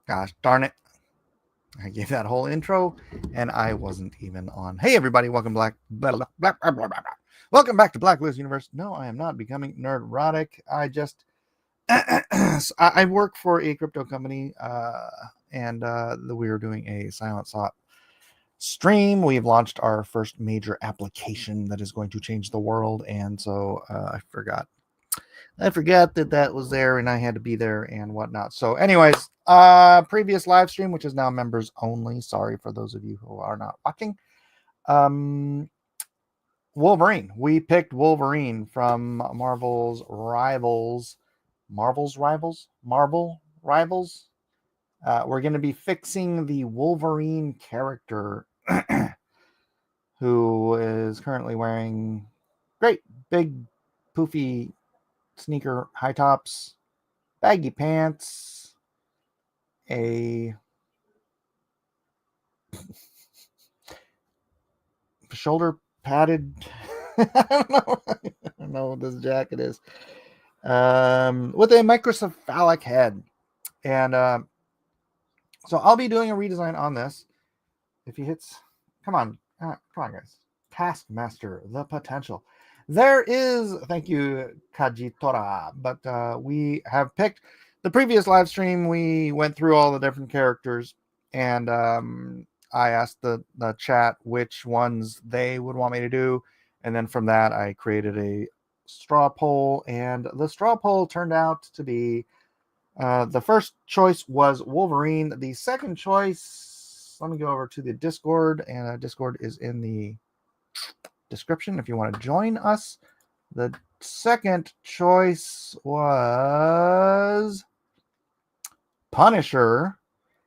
Gosh darn it. I gave that whole intro and I wasn't even on. Hey everybody, welcome welcome back to Black Liz Universe. No, I am not becoming nerdrotic. I just I work for a crypto company, and we are doing a Silent Sot stream. We've launched our first major application that is going to change the world, and so I forgot that was there and I had to be there and whatnot. So, anyways, previous live stream, which is now members only. Sorry for those of you who are not watching. Wolverine. We picked Wolverine from Marvel's Rivals. Marvel's Rivals? Marvel Rivals? We're going to be fixing the Wolverine character who is currently wearing great big poofy sneaker high tops, baggy pants, a shoulder padded I don't know what this jacket is, with a microcephalic head. And so I'll be doing a redesign on this. If he hits, come on guys, Taskmaster, the potential there is. Thank you, Kajitora. But we have picked the previous live stream. We went through all the different characters, and I asked the chat which ones they would want me to do, and then from that I created a straw poll, and the straw poll turned out to be the first choice was Wolverine. The second choice, let me go over to the Discord, and Discord is in the description if you want to join us. The second choice was Punisher,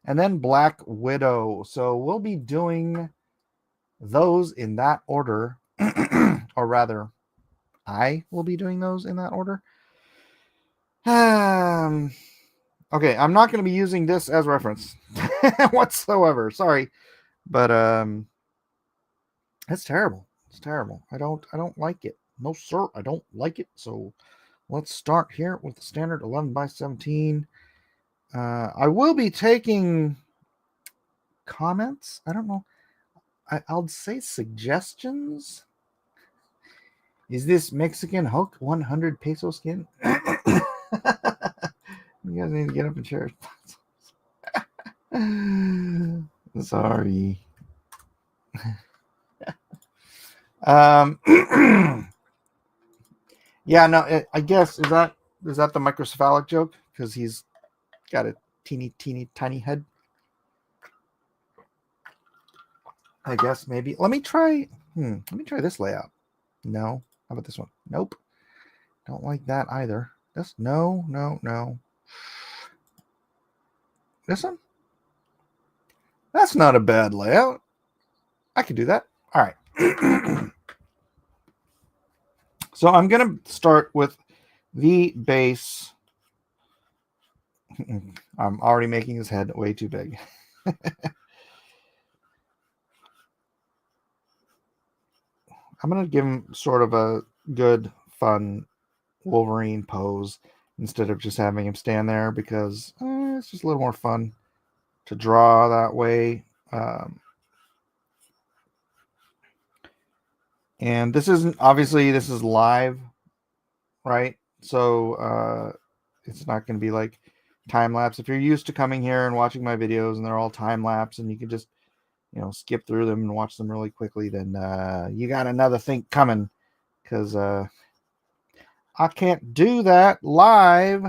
and then Black Widow. So we'll be doing those in that order, or rather, I will be doing those in that order. Okay, I'm not going to be using this as reference whatsoever. Sorry, but it's terrible. It's terrible. I don't like it. No, sir, I don't like it. So let's start here with the standard 11x17. I will be taking comments. I don't know. I'll say suggestions. Is this Mexican Hulk 100 peso skin? You guys need to get up and share. Sorry. Yeah, no, I guess is that the microcephalic joke because he's got a teeny tiny head. I guess maybe. Let me try this layout. No. How about this one? Nope. Don't like that either. This no. This one? That's not a bad layout. I can do that. All right. So I'm going to start with the base. I'm already making his head way too big. I'm going to give him sort of a good, fun Wolverine pose instead of just having him stand there because it's just a little more fun to draw that way. And this isn't, obviously, this is live, right? So it's not going to be like time lapse. If you're used to coming here and watching my videos and they're all time lapse and you can just skip through them and watch them really quickly, then you got another thing coming because I can't do that live,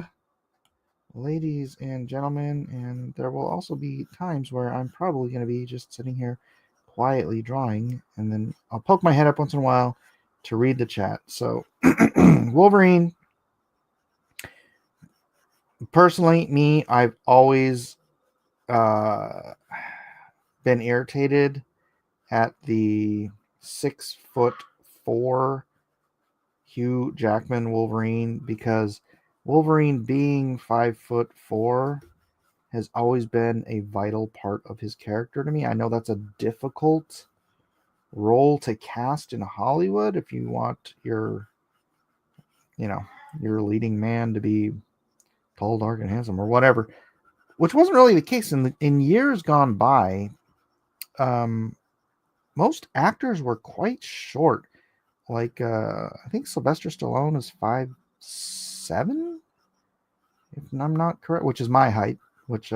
ladies and gentlemen. And there will also be times where I'm probably going to be just sitting here quietly drawing, and then I'll poke my head up once in a while to read the chat. So Wolverine, personally, I've always been irritated at the 6'4" Hugh Jackman Wolverine because Wolverine being 5'4" has always been a vital part of his character to me. I know that's a difficult role to cast in Hollywood if you want your leading man to be tall, dark, and handsome or whatever. which wasn't really the case in years gone by. Most actors were quite short. Like I think Sylvester Stallone is 5'7", if I'm not correct, which is my height. Which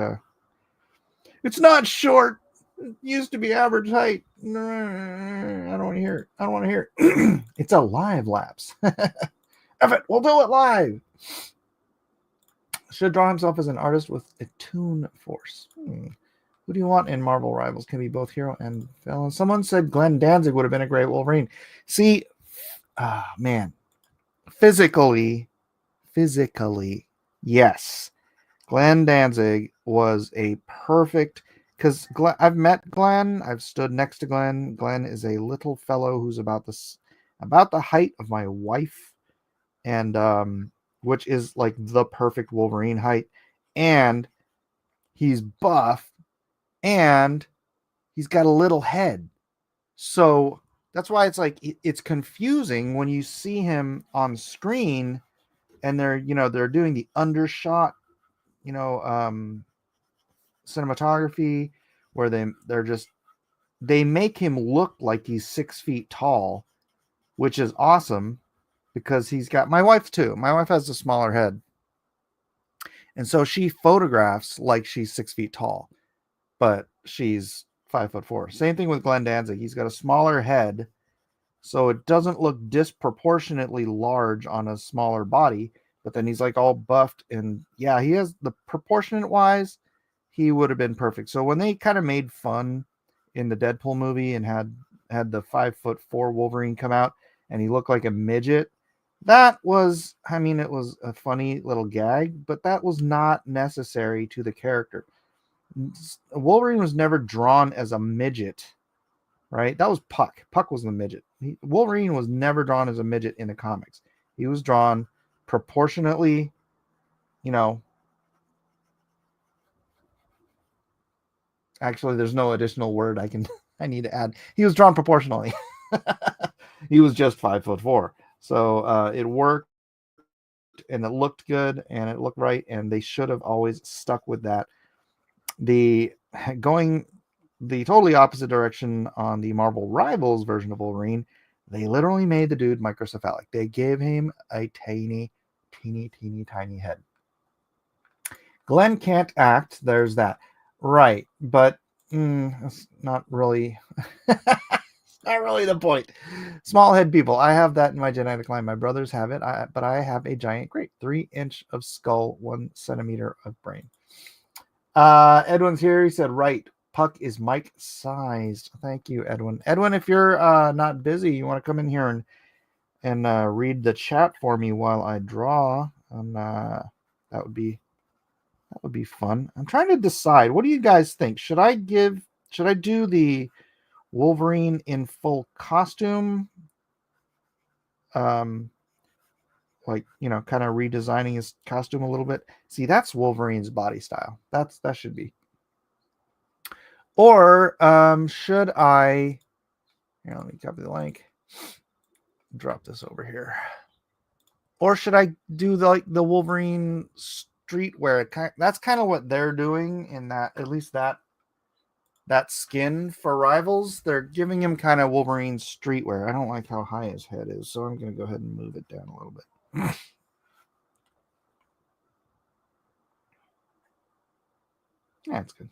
it's not short. It used to be average height. I don't want to hear it. I don't want to hear it. It's a live lapse. F it, we'll do it live. Should draw himself as an artist with a toon force. Who do you want in Marvel Rivals? Can be both hero and villain. Someone said Glenn Danzig would have been a great Wolverine. See, man, physically, yes. Glenn Danzig was a perfect, because I've met Glenn. I've stood next to Glenn. Glenn is a little fellow who's about the height of my wife, and which is like the perfect Wolverine height. And he's buff, and he's got a little head. So that's why it's like it's confusing when you see him on screen and they're doing the undershot, cinematography where they make him look like he's 6 feet tall, which is awesome because he's got my wife too. My wife has a smaller head. And so she photographs like she's 6 feet tall, but she's 5'4". Same thing with Glenn Danzig. He's got a smaller head, so it doesn't look disproportionately large on a smaller body. But then he's like all buffed, and yeah, he has the proportionate wise, he would have been perfect. So when they kind of made fun in the Deadpool movie and had the 5'4" Wolverine come out and he looked like a midget, that was, I mean, it was a funny little gag, but that was not necessary to the character. Wolverine was never drawn as a midget, right? That was Puck. Puck was the midget. Wolverine was never drawn as a midget in the comics. He was drawn proportionately, actually there's no additional word I need to add. He was drawn proportionally. He was just 5'4". So it worked, and it looked good, and it looked right, and they should have always stuck with that. Going the totally opposite direction on the Marvel Rivals version of Wolverine, they literally made the dude microcephalic. They gave him a teeny tiny head. Glenn can't act. There's that. Right. But that's not really not really the point. Small head people. I have that in my genetic line. My brothers have it, but I have a giant grape. 3 inch of skull, 1 centimeter of brain. Edwin's here. He said, right. Puck is Mike sized. Thank you, Edwin. Edwin, if you're not busy, you want to come in here and read the chat for me while I draw, and that would be fun. I'm trying to decide. What do you guys think? Should I do the Wolverine in full costume? Like, kind of redesigning his costume a little bit. See, that's Wolverine's body style. That should be. Or should I? Here, let me copy the link. Drop this over here. Or should I do the Wolverine streetwear? That's kind of what they're doing in that, at least that skin for Rivals. They're giving him kind of Wolverine streetwear. I don't like how high his head is, so I'm going to go ahead and move it down a little bit. That's good.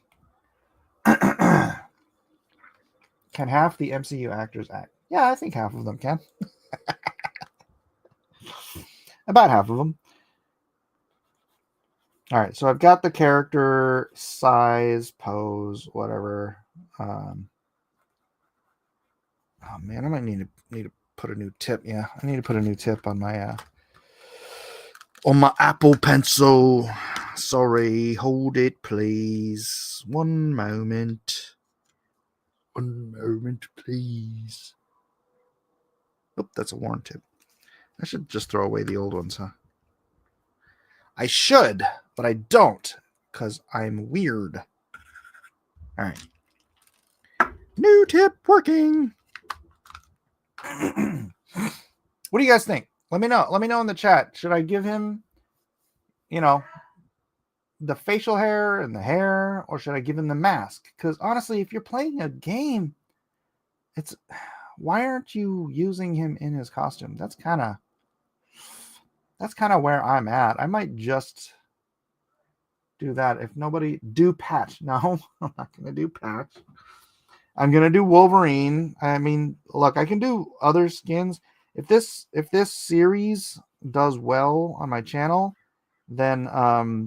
Can half the MCU actors act? Yeah, I think half of them can. About half of them. All right, so I've got the character size, pose, whatever. Oh man, I might need to put a new tip. Yeah, I need to put a new tip on my Apple Pencil. Sorry, hold it, please. One moment, please. Oh, that's a worn tip. I should just throw away the old ones, huh? I should, but I don't, because I'm weird. All right. New tip working. What do you guys think? Let me know. Let me know in the chat. Should I give him, the facial hair and the hair, or should I give him the mask? Because honestly, if you're playing a game, it's why aren't you using him in his costume? That's kind of where I'm at. I might just do that if nobody do Patch. No, I'm not gonna do Patch. I'm gonna do Wolverine. I mean, look, I can do other skins. If this series does well on my channel, then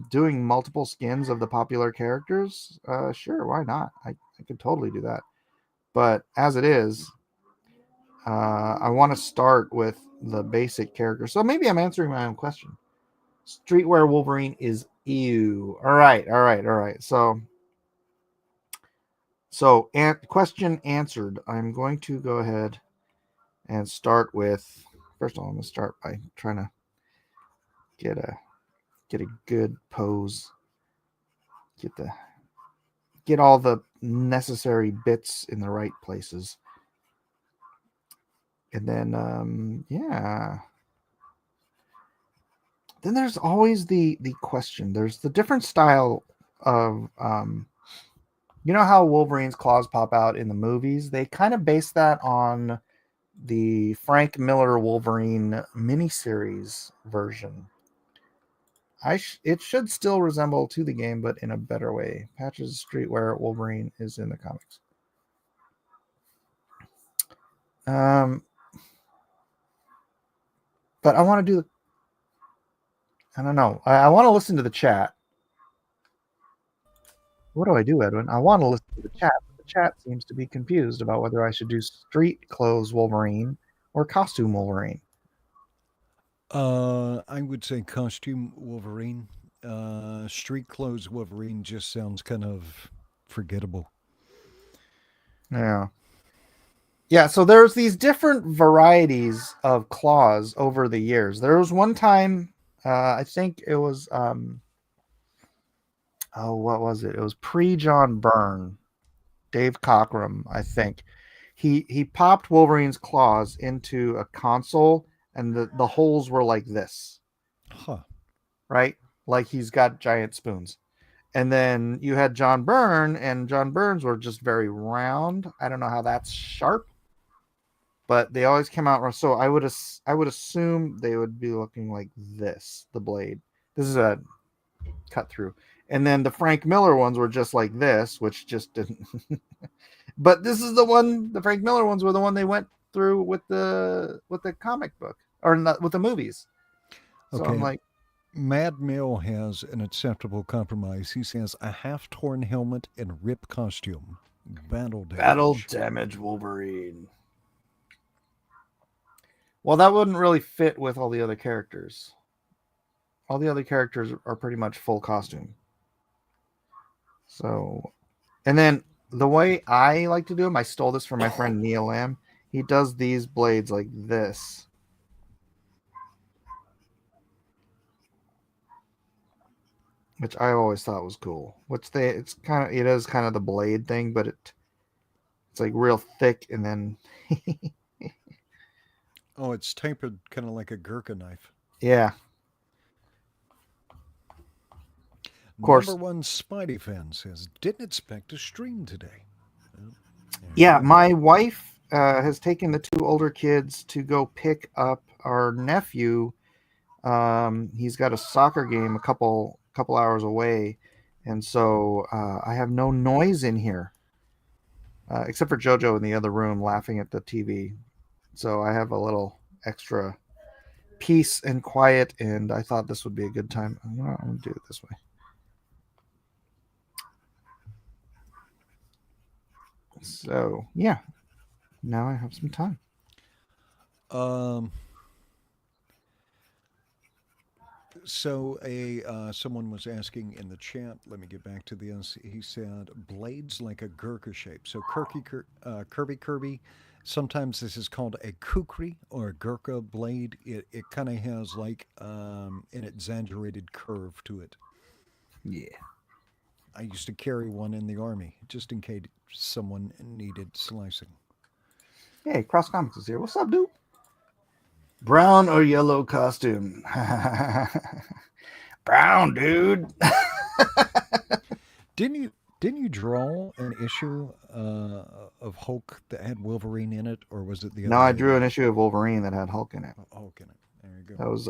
doing multiple skins of the popular characters, sure, why not? I could totally do that. But as it is, I want to start with the basic character. So maybe I'm answering my own question. Streetwear Wolverine is ew. All right, all right, all right. So question answered. I'm going to go ahead and start with. First of all, I'm going to start by trying to get a good pose. Get all the necessary bits in the right places. And then yeah. Then there's always the question. There's the different style of you know how Wolverine's claws pop out in the movies? They kind of base that on the Frank Miller Wolverine miniseries version. It should still resemble to the game, but in a better way. Patch's Streetwear Wolverine is in the comics. But I want to do. I don't know. I want to listen to the chat. What do I do, Edwin? I want to listen to the chat, but the chat seems to be confused about whether I should do street clothes Wolverine or costume Wolverine. I would say costume Wolverine. Street clothes Wolverine just sounds kind of forgettable. Yeah. Yeah, so there's these different varieties of claws over the years. There was one time, I think it was, what was it? It was pre-John Byrne, Dave Cockrum, I think. He popped Wolverine's claws into a console, and the holes were like this, Huh. right? Like he's got giant spoons. And then you had John Byrne, and John Byrne's were just very round. I don't know how that's sharp, but they always came out. So I would assume they would be looking like this. The blade. This is a cut through, and then the Frank Miller ones were just like this, which just didn't. But this is the one. The Frank Miller ones were the one they went through with the comic book, or not with the movies. So I'm Okay. like, Mad Mill has an acceptable compromise. He says a half torn helmet and rip costume. Battle battle damage. damage Wolverine. Well, that wouldn't really fit with all the other characters. All the other characters are pretty much full costume. So, and then the way I like to do them, I stole this from my friend Neil Lamb. He does these blades like this. Which I always thought was cool. It is kind of the blade thing, but it's like real thick, and then Oh, it's tapered kind of like a Gurkha knife. yeah, of Number course, one Spidey fan says, didn't expect to stream today. Well, there you yeah. go. My wife has taken the two older kids to go pick up our nephew. He's got a soccer game a couple hours away, and so I have no noise in here except for JoJo in the other room laughing at the TV. So I have a little extra peace and quiet, and I thought this would be a good time. You know, I'm gonna do it this way. So yeah, now I have some time. Um, so a someone was asking in the chat. Let me get back to this. He said blades like a Gurkha shape. So Kirby. Sometimes this is called a kukri or a Gurkha blade. It kind of has like an exaggerated curve to it. Yeah. I used to carry one in the army just in case someone needed slicing. Hey, Cross Comics is here. What's up, dude? Brown or yellow costume? Brown, dude. Didn't you didn't you draw an issue of Hulk that had Wolverine in it, or was it the No, other I way drew an around? issue of Wolverine that had Hulk in it. Hulk in it. There you go. That was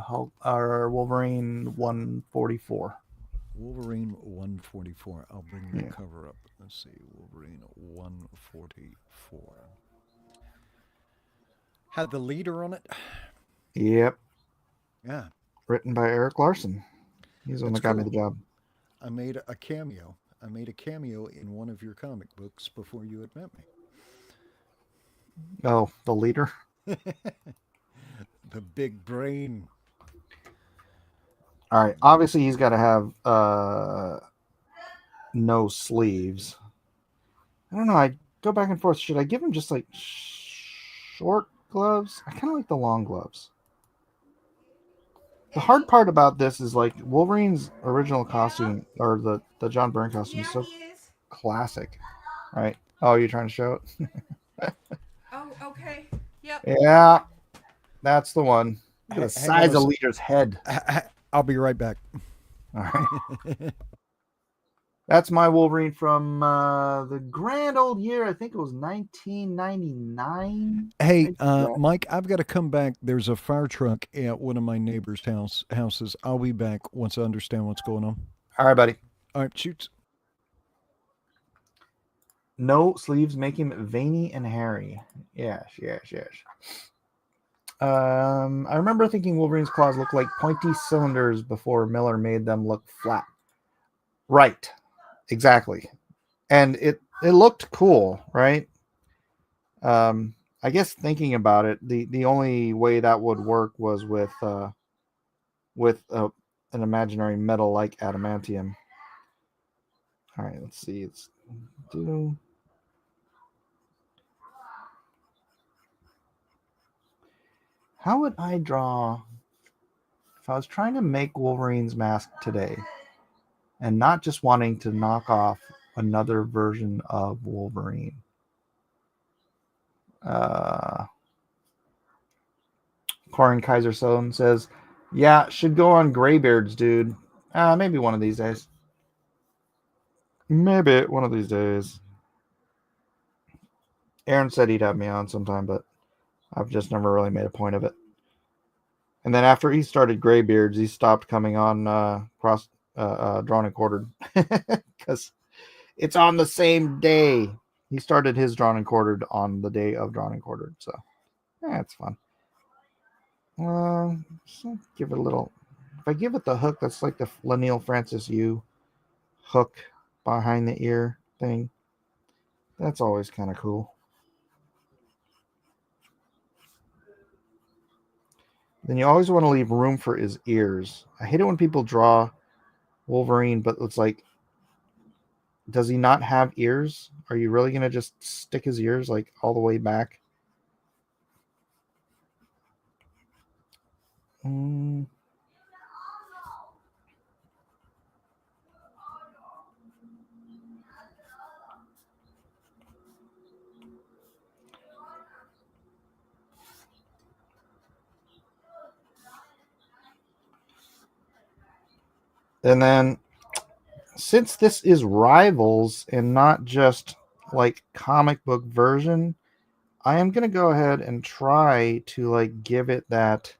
Hulk or Wolverine 144. Wolverine 144. I'll bring the Yeah. cover up. Let's see. Wolverine 144. Had the leader on it. Yep. Yeah, Written by Eric Larson. He's the one that's that got me the cool. job. I made a cameo. I made a cameo in one of your comic books before you had met Oh, the leader. me. The big brain. All right. Obviously, he's got to have no sleeves. I don't know. I go back and forth. Should I give him just like short gloves? I kind of like the long gloves. The hard part about this is like Wolverine's original costume or the John Byrne costume is so classic, right? Oh, you're trying to show it? Oh, okay. Yep. Yeah, that's the one. Look at the Hang on size of Leader's head. I'll be right back. All right. That's my Wolverine from the grand old year. I think it was 1999. Hey, Mike, I've got to come back. There's a fire truck at one of my neighbor's houses. I'll be back once I understand what's going on. All right, buddy. All right, shoots. No sleeves make him veiny and hairy. Yes, yes, yes. I remember thinking Wolverine's claws looked like pointy cylinders before Miller made them look flat. Right. Exactly. And it looked cool, right? I guess thinking about it, the only way that would work was with an imaginary metal like adamantium. All right, let's see. It's do. How would I draw if I was trying to make Wolverine's mask today and not just wanting to knock off another version of Wolverine? Corin Kaiser Sohn says, yeah, should go on Graybeards, dude. Maybe one of these days. Maybe one of these days. Aaron said he'd have me on sometime, but I've just never really made a point of it. And then after he started Graybeards, he stopped coming on Drawn and Quartered because it's on the same day. He started his Drawn and Quartered on the day of Drawn and Quartered, so it's fun. So give it a little. If I give it the hook, that's like the Laniel Francis Yu hook behind the ear thing. That's always kind of cool. Then you always want to leave room for his ears. I hate it when people draw Wolverine, but it's like, does he not have ears? Are you really going to just stick his ears like all the way back? And then since this is Rivals and not just like comic book version, I am going to go ahead and try to like give it that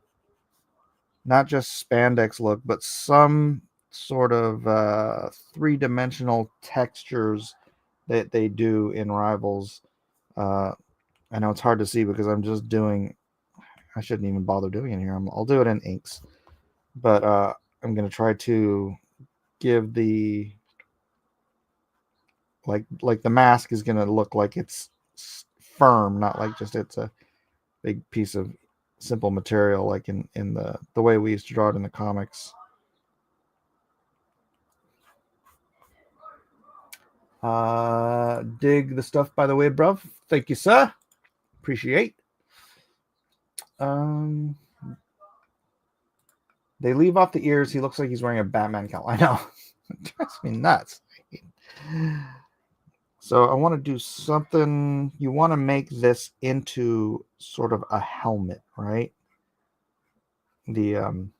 not just spandex look, but some sort of three-dimensional textures that they do in Rivals. I know it's hard to see because I'm just doing. I shouldn't even bother doing it here. I'll do it in inks, but I'm going to try to give the like the mask is going to look like it's firm, not like just it's a big piece of simple material like in the way we used to draw it in the comics. Dig the stuff, by the way, bruv. Thank you, sir. Appreciate. They leave off the ears. He looks like he's wearing a Batman cowl. I know. It drives me nuts. So I want to do something. You want to make this into sort of a helmet, right? The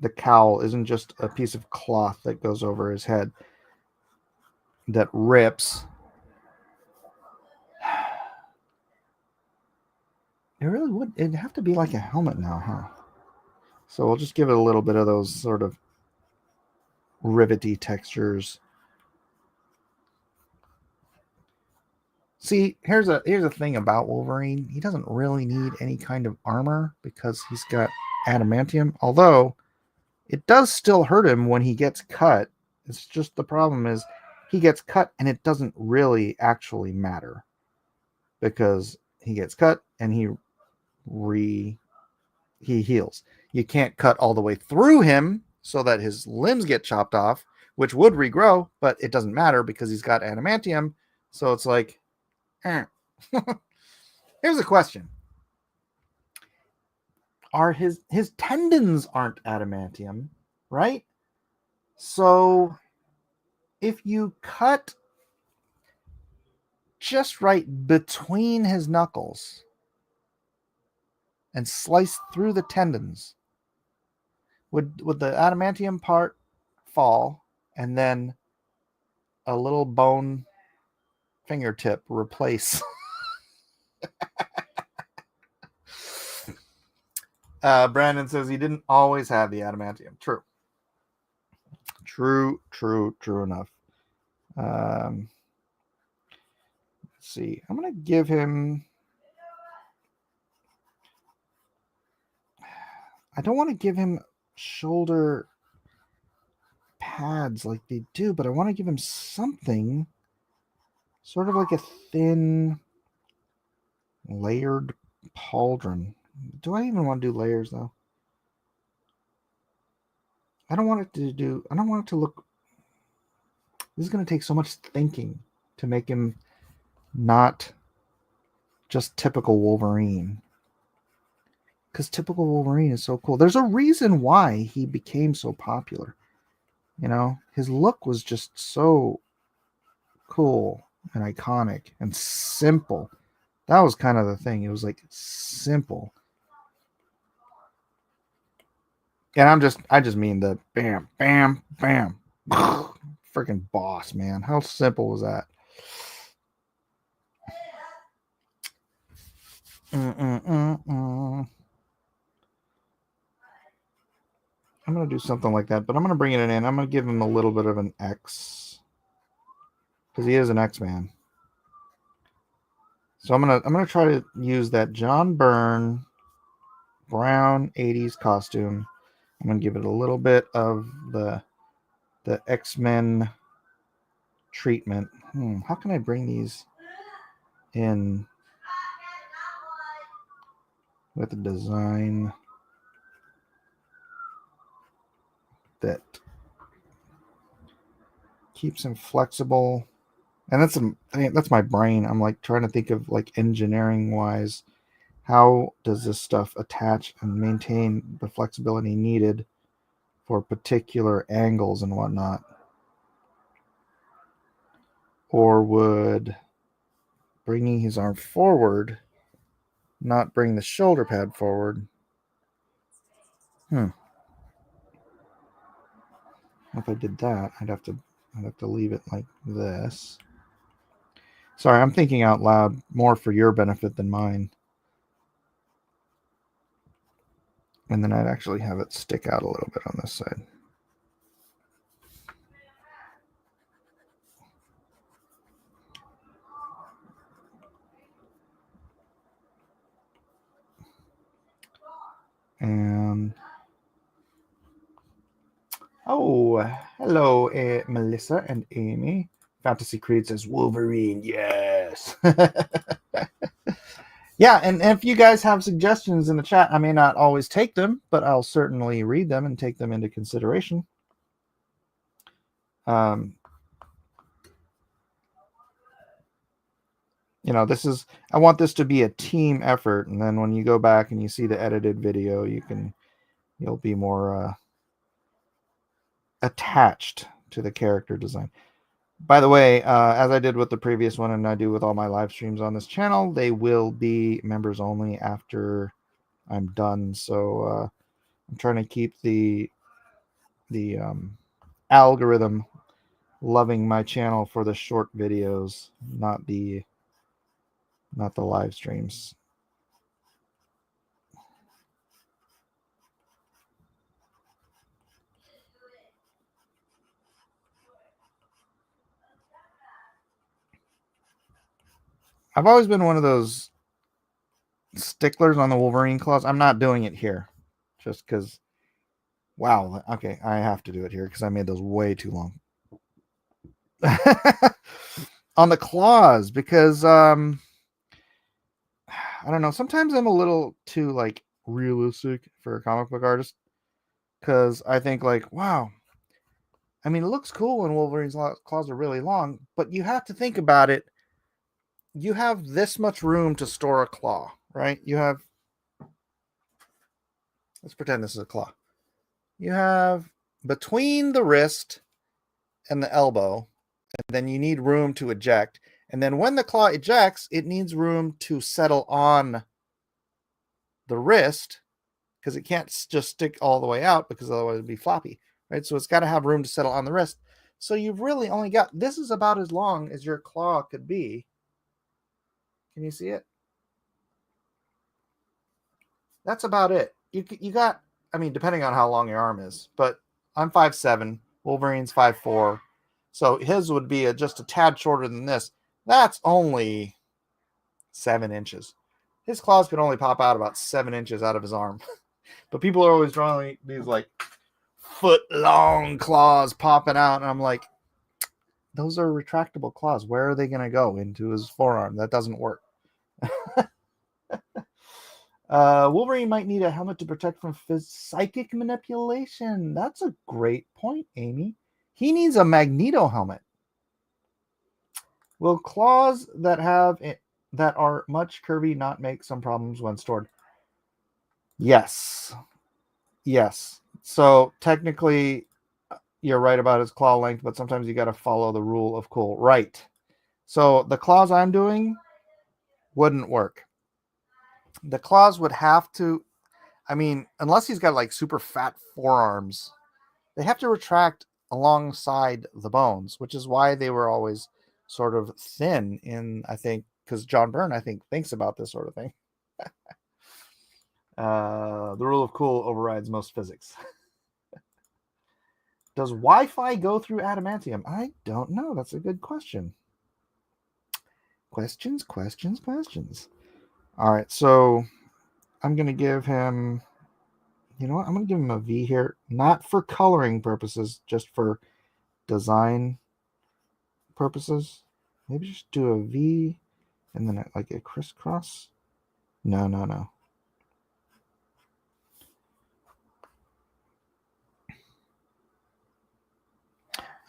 the cowl isn't just a piece of cloth that goes over his head that rips. It really would. It'd have to be like a helmet now, huh? So we'll just give it a little bit of those sort of rivety textures. See, here's a thing about Wolverine. He doesn't really need any kind of armor because he's got adamantium. Although it does still hurt him when he gets cut. It's just the problem is he gets cut and it doesn't really actually matter because he gets cut and he heals. You can't cut all the way through him so that his limbs get chopped off, which would regrow, but it doesn't matter because he's got adamantium. So it's like, here's a question. Are his tendons aren't adamantium, right? So if you cut just right between his knuckles and slice through the tendons, would the adamantium part fall and then a little bone fingertip replace? Brandon says he didn't always have the adamantium. True enough. Let's see. I'm going to give him... I don't want to give him shoulder pads like they do, but I want to give him something sort of like a thin layered pauldron. Do I even want to do layers though? I don't want it to look... This is going to take so much thinking to make him not just typical Wolverine. Because typical Wolverine is so cool. There's a reason why he became so popular. You know, his look was just so cool and iconic and simple. That was kind of the thing. It was like simple. And I just mean the bam, bam, bam. Freaking boss, man. How simple was that? I'm going to do something like that, but I'm going to bring it in. I'm going to give him a little bit of an X because he is an X-Man. So I'm going to try to use that John Byrne brown 80s costume. I'm going to give it a little bit of the X-Men treatment. How can I bring these in with a design that keeps him flexible? And that's my brain. I'm like trying to think of like engineering wise, how does this stuff attach and maintain the flexibility needed for particular angles and whatnot? Or would bringing his arm forward not bring the shoulder pad forward? If I did that, I'd have to leave it like this. Sorry, I'm thinking out loud more for your benefit than mine. And then I'd actually have it stick out a little bit on this side. And hello, Melissa and Amy. Fantasy Creed says Wolverine, yes. Yeah, and if you guys have suggestions in the chat, I may not always take them, but I'll certainly read them and take them into consideration. You know, I want this to be a team effort, and then when you go back and you see the edited video, you'll be more attached to the character design. By the way, as I did with the previous one and I do with all my live streams on this channel, they will be members only after I'm done. So I'm trying to keep the the algorithm loving my channel for the short videos, not the live streams. I've always been one of those sticklers on the Wolverine claws. I'm not doing it here just because, wow, okay, I have to do it here because I made those way too long. On the claws, because I don't know, sometimes I'm a little too like realistic for a comic book artist, because I think like, wow, I mean, it looks cool when Wolverine's claws are really long, but you have to think about it. You have this much room to store a claw, right? You have, let's pretend this is a claw. You have between the wrist and the elbow, and then you need room to eject. And then when the claw ejects, it needs room to settle on the wrist, because it can't just stick all the way out, because otherwise it'd be floppy, right? So it's got to have room to settle on the wrist. So you've really only got, this is about as long as your claw could be. Can you see it? That's about it. You got, I mean, depending on how long your arm is, but I'm 5'7", Wolverine's 5'4", so his would be just a tad shorter than this. That's only 7 inches. His claws could only pop out about 7 inches out of his arm. But people are always drawing these like foot-long claws popping out, and I'm like, those are retractable claws. Where are they going to go? Into his forearm? That doesn't work. Wolverine might need a helmet to protect from psychic manipulation. That's a great point, Amy. He needs a Magneto helmet. Will claws that are much curvy not make some problems when stored? Yes. Yes. So technically, you're right about his claw length, but sometimes you got to follow the rule of cool. Right. So the claws I'm doing wouldn't work. The claws would have to, I mean, unless he's got like super fat forearms, they have to retract alongside the bones, which is why they were always sort of thin in, I think, because John Byrne, I think, thinks about this sort of thing. The rule of cool overrides most physics. Does Wi-Fi go through adamantium? I don't know. That's a good question. Questions. All right, so I'm going to give him, you know what? I'm going to give him a V here, not for coloring purposes, just for design purposes. Maybe just do a V and then like a crisscross. No.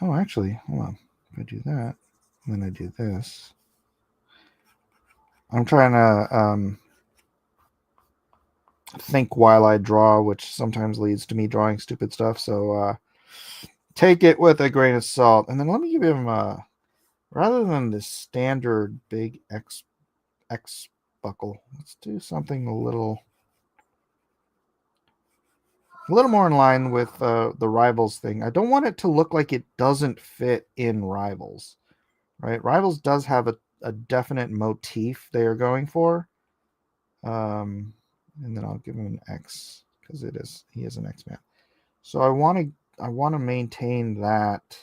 Oh, actually, hold on. If I do that, and then I do this. I'm trying to think while I draw, which sometimes leads to me drawing stupid stuff. So take it with a grain of salt. And then let me give him rather than the standard big X buckle, let's do something a little more in line with the Rivals thing. I don't want it to look like it doesn't fit in Rivals, right? Rivals does have a definite motif they are going for. And then I'll give him an X because he is an X-Man. So I want to maintain that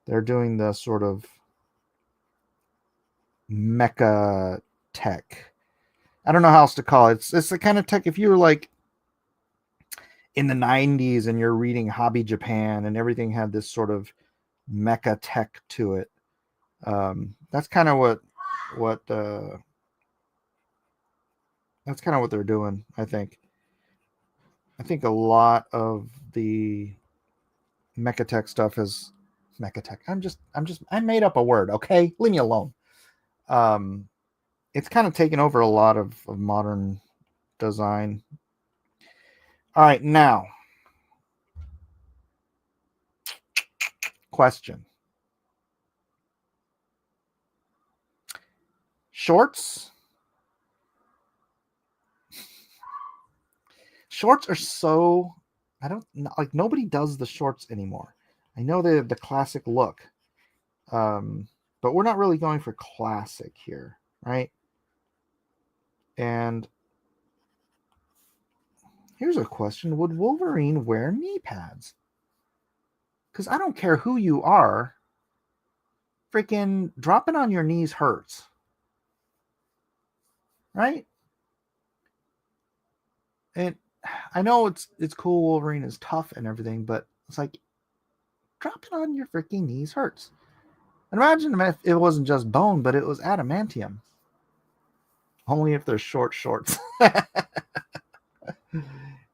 they're doing the sort of mecha tech. I don't know how else to call it. It's the kind of tech, if you were like in the 90s and you're reading Hobby Japan and everything had this sort of mecha tech to it. That's kind of what they're doing, I think. I think a lot of the mecha tech stuff is mecha tech. I made up a word, okay? Leave me alone. It's kind of taken over a lot of modern design. All right, now question. Shorts are so like nobody does the shorts anymore. I know the classic look, but we're not really going for classic here, right? And here's a question: would Wolverine wear knee pads? Because I don't care who you are, freaking dropping on your knees hurts, right? And I know it's cool. Wolverine is tough and everything, but it's like dropping on your freaking knees hurts. Imagine if it wasn't just bone, but it was adamantium. Only if they're short shorts.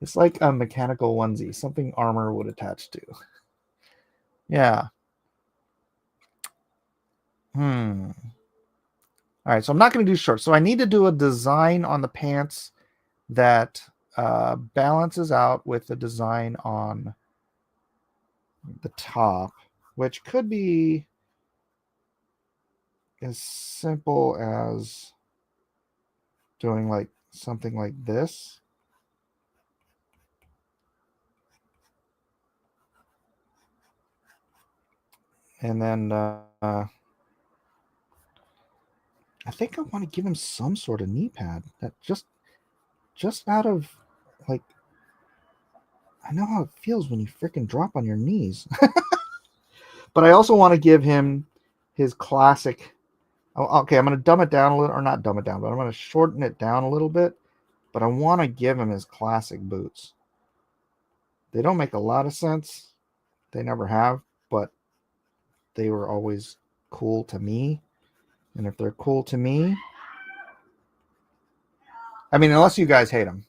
It's like a mechanical onesie, something armor would attach to. Yeah. All right, so I'm not going to do shorts. So I need to do a design on the pants that balances out with the design on the top, which could be as simple as doing like something like this. And then I think I want to give him some sort of knee pad that just out of like, I know how it feels when you freaking drop on your knees. But I also want to give him his classic. Okay, I'm going to dumb it down a little, or not dumb it down, but I'm going to shorten it down a little bit. But I want to give him his classic boots. They don't make a lot of sense. They never have, but they were always cool to me. And if they're cool to me, I mean, unless you guys hate them.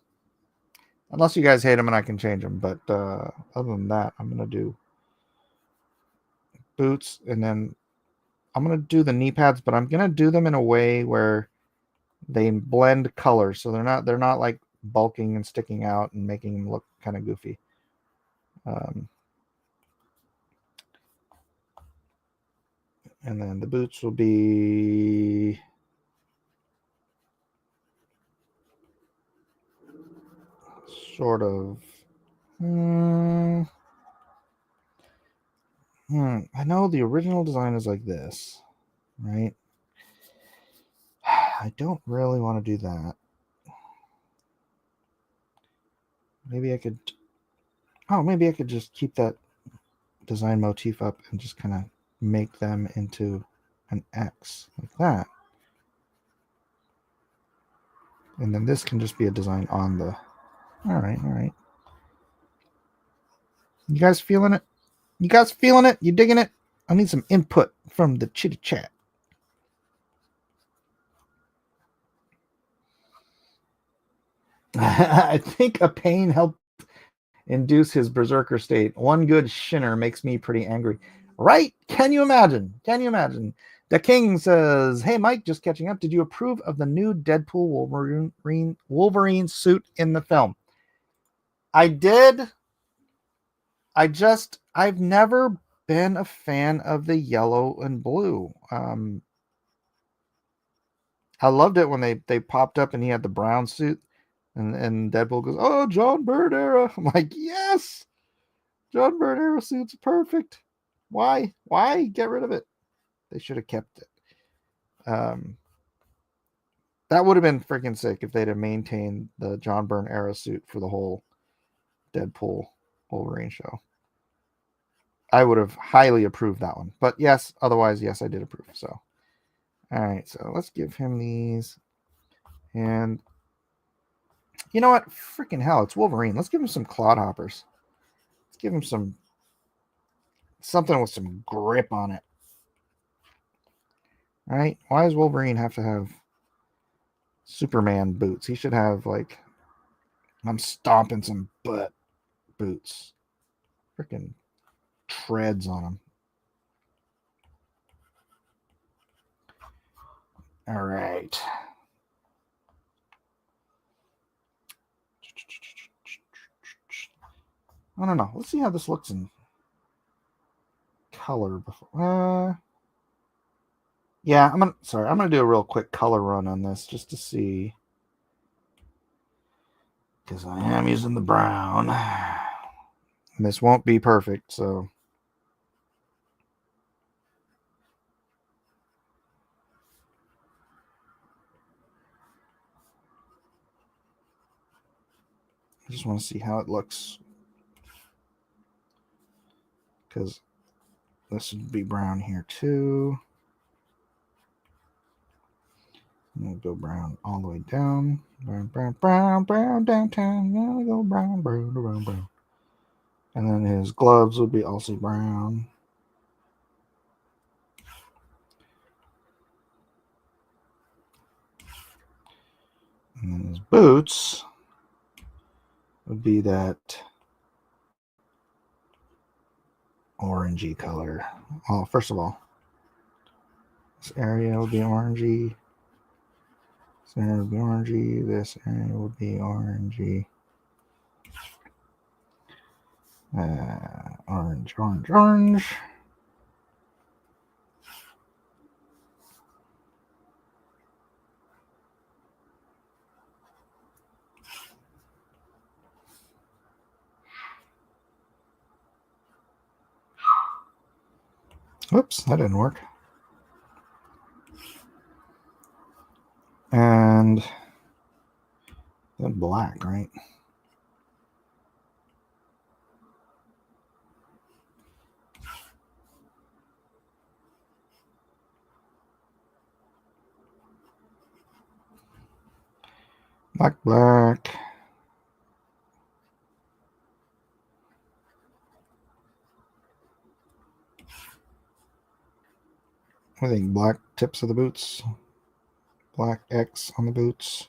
Unless you guys hate them and I can change them. But other than that, I'm going to do boots, and then I'm going to do the knee pads, but I'm going to do them in a way where they blend colors, so they're not like bulking and sticking out and making them look kind of goofy. And then the boots will be sort of I know the original design is like this, right? I don't really want to do that. Maybe I could just keep that design motif up and just kind of make them into an X like that. And then this can just be a design on the... All right. You guys feeling it? You digging it? I need some input from the chitty chat. I think a pain helped induce his berserker state. One good shinner makes me pretty angry. Right? Can you imagine? The King says, "Hey Mike, just catching up. Did you approve of the new Deadpool Wolverine suit in the film?" I did. I've never been a fan of the yellow and blue. I loved it when they popped up and he had the brown suit, and Deadpool goes, "Oh, John Byrne era." I'm like, yes, John Byrne era suit's perfect. Why get rid of it? They should have kept it. That would have been freaking sick if they'd have maintained the John Byrne era suit for the whole Deadpool Wolverine show. I would have highly approved that one. But yes, otherwise, yes, I did approve. So, all right, so let's give him these. And you know what? Freaking hell, it's Wolverine. Let's give him some clodhoppers. Let's give him something with some grip on it. All right? Why does Wolverine have to have Superman boots? He should have, like, I'm stomping some butt boots. Freaking treads on them. All right. I don't know. Let's see how this looks in color before. Yeah, I'm gonna do a real quick color run on this just to see, because I am using the brown. And this won't be perfect, so I just want to see how it looks, because this would be brown here too. And we'll go brown all the way down. Brown, brown, brown, brown downtown. Now we go brown, brown, brown, brown. And then his gloves would be also brown. And then his boots would be that orangey color. Oh, first of all, this area will be orangey. This area will be orangey. This area will be orangey. Orange, orange, orange. Whoops, that didn't work. And then black, right? Black, black. I think black tips of the boots. Black X on the boots.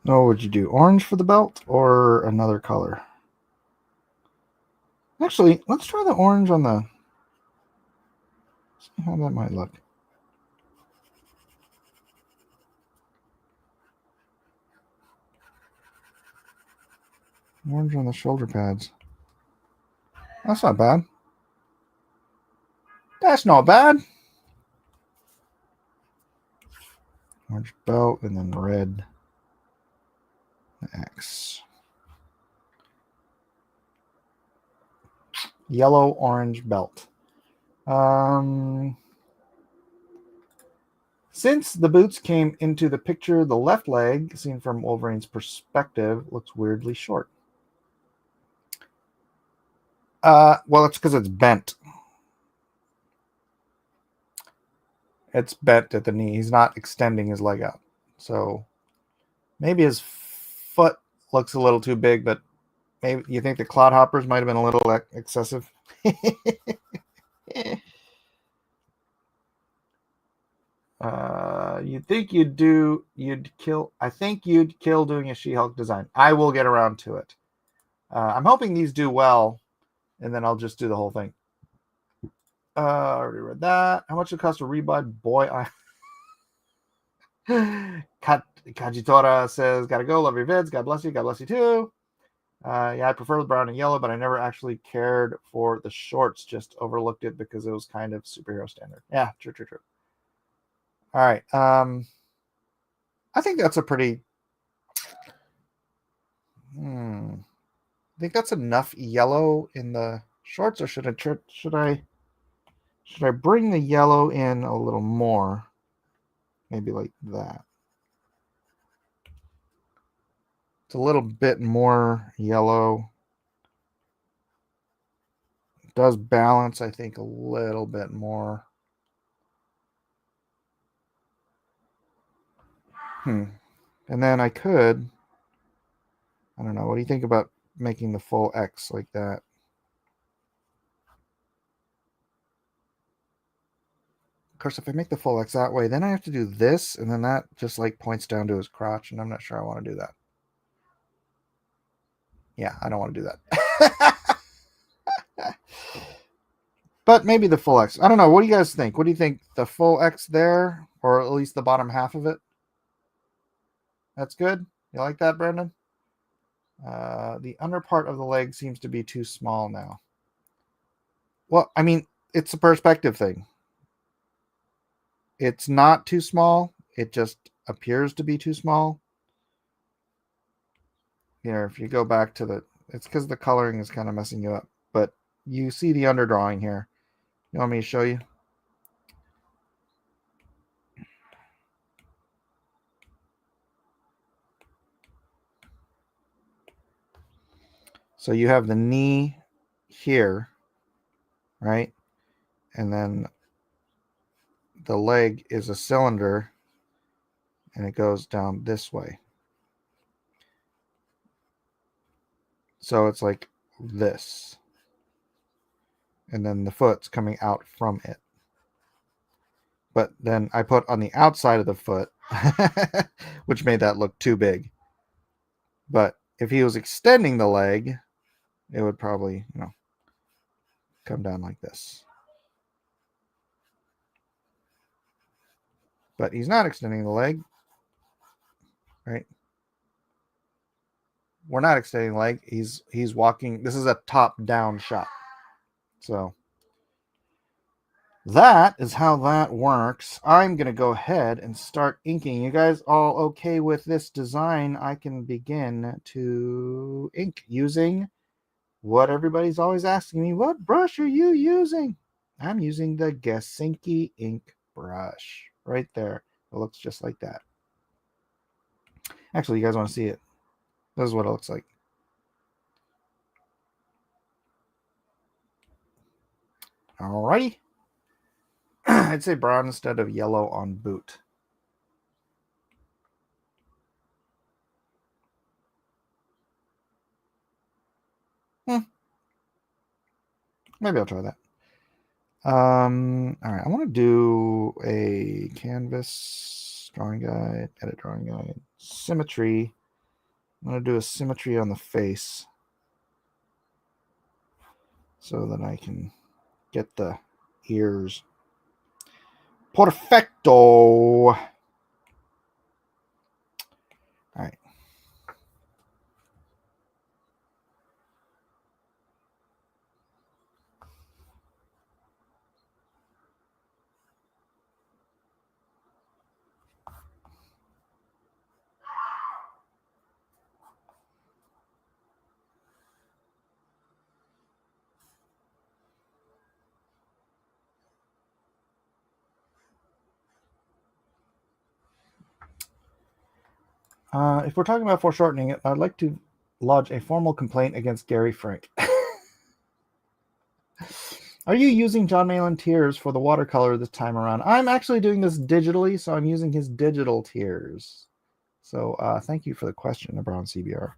Oh, would you do orange for the belt or another color? Actually, let's try the orange on the... See how that might look. Orange on the shoulder pads. That's not bad. That's not bad. Orange belt and then red X. Yellow orange belt. Since the boots came into the picture, the left leg, seen from Wolverine's perspective, looks weirdly short. Well, it's because it's bent. It's bent at the knee. He's not extending his leg out. So maybe his foot looks a little too big, but maybe you think the clodhoppers might have been a little excessive. You'd think you'd kill. I think you'd kill doing a She-Hulk design. I will get around to it. I'm hoping these do well, and then I'll just do the whole thing. I already read that. How much it cost to rebuy? Boy, Kajitora says, gotta go. Love your vids. God bless you. God bless you too. Yeah, I prefer the brown and yellow, but I never actually cared for the shorts. Just overlooked it because it was kind of superhero standard. Yeah, true. All right. I think that's a pretty... I think that's enough yellow in the shorts, or should I bring the yellow in a little more? Maybe like that. It's a little bit more yellow. It does balance, I think, a little bit more. And then I could... I don't know. What do you think about making the full X like that? Of course, if I make the full X that way, then I have to do this, and then that just like points down to his crotch, and I'm not sure I want to do that. Yeah, I don't want to do that. But maybe the full X. I don't know. What do you guys think? What do you think? The full X there, or at least the bottom half of it? That's good? You like that, Brendan? The under part of the leg seems to be too small now. Well, I mean, it's a perspective thing. it's not too small. It just appears to be too small. Here, if you go back to it's because the coloring is kind of messing you up. But you see the underdrawing here. You want me to show you? So you have the knee here, right? And then the leg is a cylinder, and it goes down this way. So it's like this. And then the foot's coming out from it. But then I put on the outside of the foot, which made that look too big. But if he was extending the leg, it would probably, come down like this. But he's not extending the leg, right? We're not extending the leg. He's walking. This is a top-down shot. So that is how that works. I'm going to go ahead and start inking. You guys all okay with this design? I can begin to ink using what everybody's always asking me. What brush are you using? I'm using the Gesinki ink brush right there. It looks just like that. Actually, you guys want to see it? This is what it looks like. Alrighty. I'd say brown instead of yellow on boot. Maybe I'll try that. All right, I want to do a canvas drawing guide, edit drawing guide, symmetry. I'm going to do a symmetry on the face so that I can get the ears. Perfecto. All right. If we're talking about foreshortening it, I'd like to lodge a formal complaint against Gary Frank. Are you using John Malin tiers for the watercolor this time around? I'm actually doing this digitally, so I'm using his digital tiers. So thank you for the question, Brown CBR.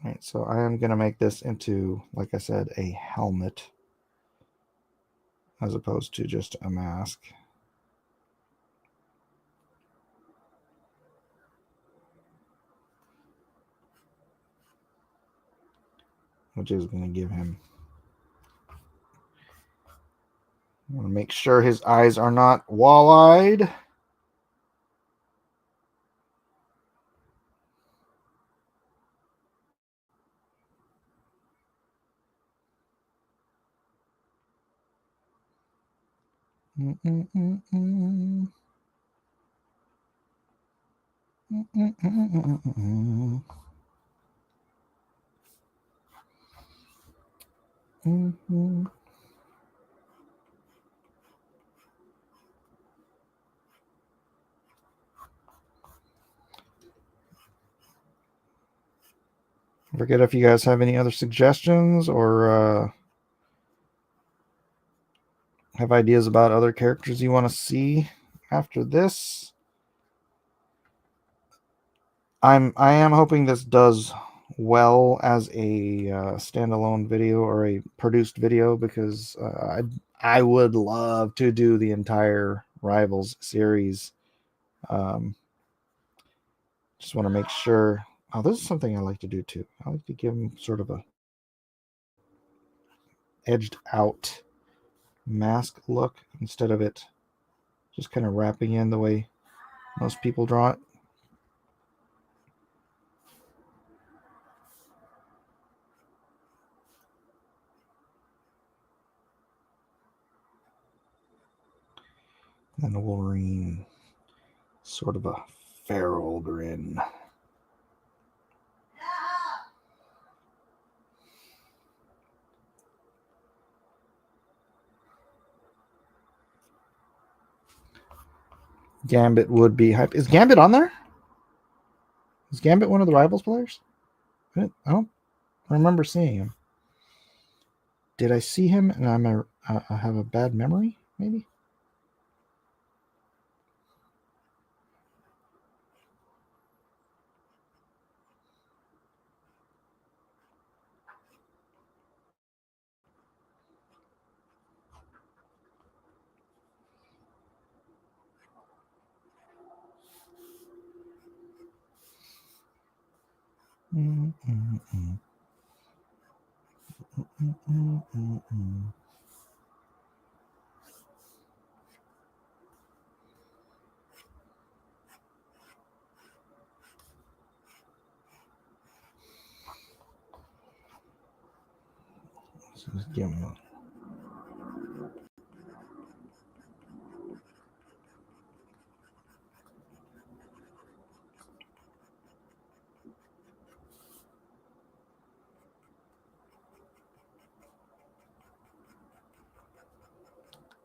All right, so I am going to make this into, like I said, a helmet as opposed to just a mask. Which is going to give him... I want to make sure his eyes are not wall-eyed. Forget if you guys have any other suggestions or have ideas about other characters you want to see after this. I am hoping this does well as a standalone video or a produced video, because I would love to do the entire Rivals series. Just want to make sure. Oh, this is something I like to do too. I like to give them sort of a edged out mask look instead of it just kind of wrapping in the way most people draw it. And Wolverine, sort of a feral grin. Gambit would be hype. Is Gambit on there? Is Gambit one of the Rivals players? I don't remember seeing him. Did I see him and I have a bad memory? Maybe. Give me one.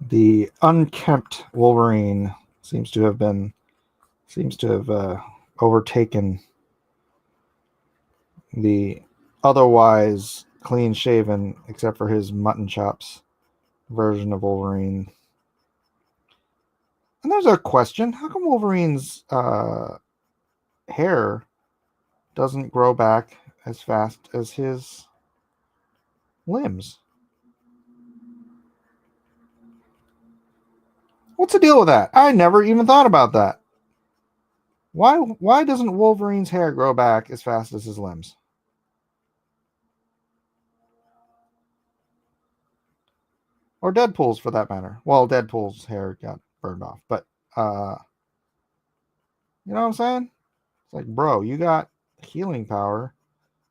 The unkempt Wolverine seems to have overtaken the otherwise clean-shaven, except for his mutton chops, version of Wolverine. And there's a question: how come Wolverine's hair doesn't grow back as fast as his limbs? What's the deal with that? I never even thought about that. Why doesn't Wolverine's hair grow back as fast as his limbs? Or Deadpool's, for that matter. Well, Deadpool's hair got burned off, but you know what I'm saying? It's like, bro, you got healing power.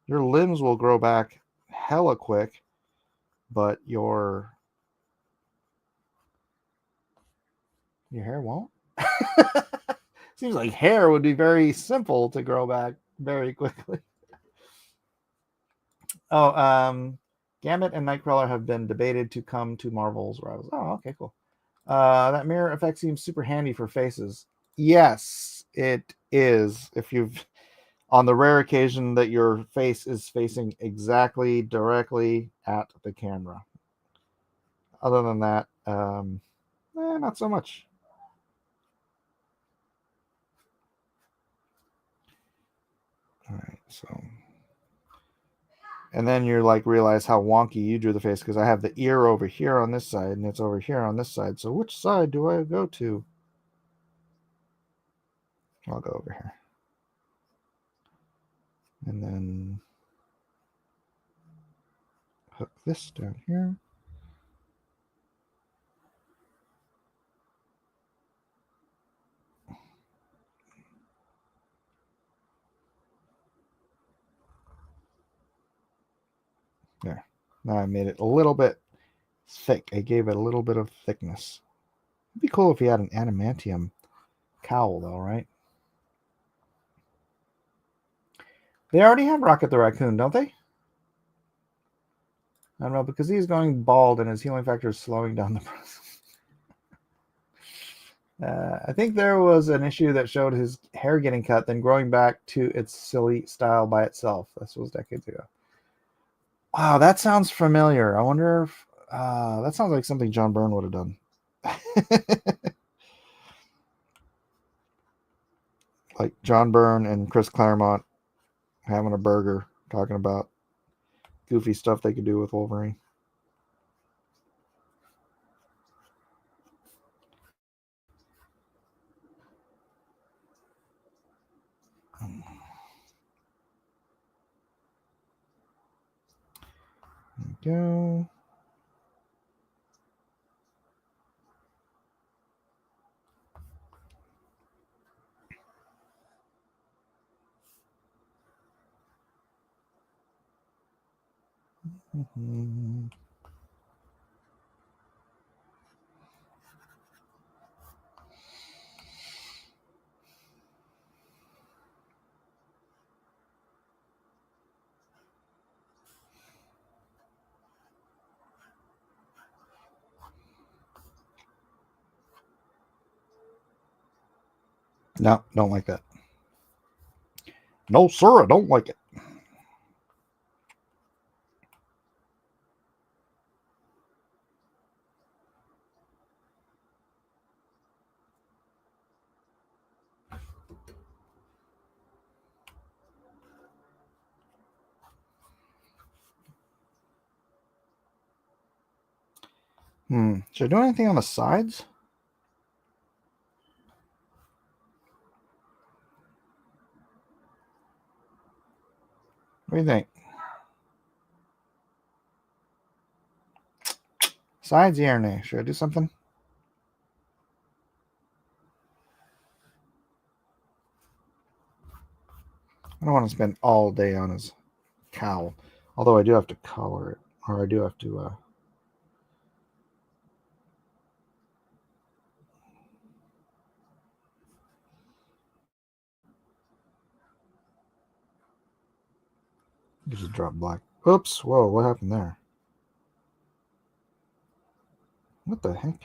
Your limbs will grow back hella quick, but your hair won't. Seems like hair would be very simple to grow back very quickly. Oh, Gambit and Nightcrawler have been debated to come to Marvel's Rivals. Oh, okay, cool. That mirror effect seems super handy for faces. Yes, it is. If you've, on the rare occasion that your face is facing exactly directly at the camera. Other than that, not so much. All right, so. And then you're like, realize how wonky you drew the face, because I have the ear over here on this side and it's over here on this side. So which side do I go to? I'll go over here. And then hook this down here. There. Now I made it a little bit thick. I gave it a little bit of thickness. It'd be cool if he had an adamantium cowl, though, right? They already have Rocket the Raccoon, don't they? I don't know, because he's going bald and his healing factor is slowing down the process. I think there was an issue that showed his hair getting cut, then growing back to its silly style by itself. This was decades ago. Wow, that sounds familiar. I wonder if that sounds like something John Byrne would have done. Like John Byrne and Chris Claremont having a burger, talking about goofy stuff they could do with Wolverine. There we go. No, don't like that. No, sir, I don't like it. Should I do anything on the sides? What do you think? Sides, yeah or nay? Should I do something? I don't want to spend all day on his cowl. Although I do have to color it. Or I do have to... just drop black. Oops. Whoa, what happened there? What the heck?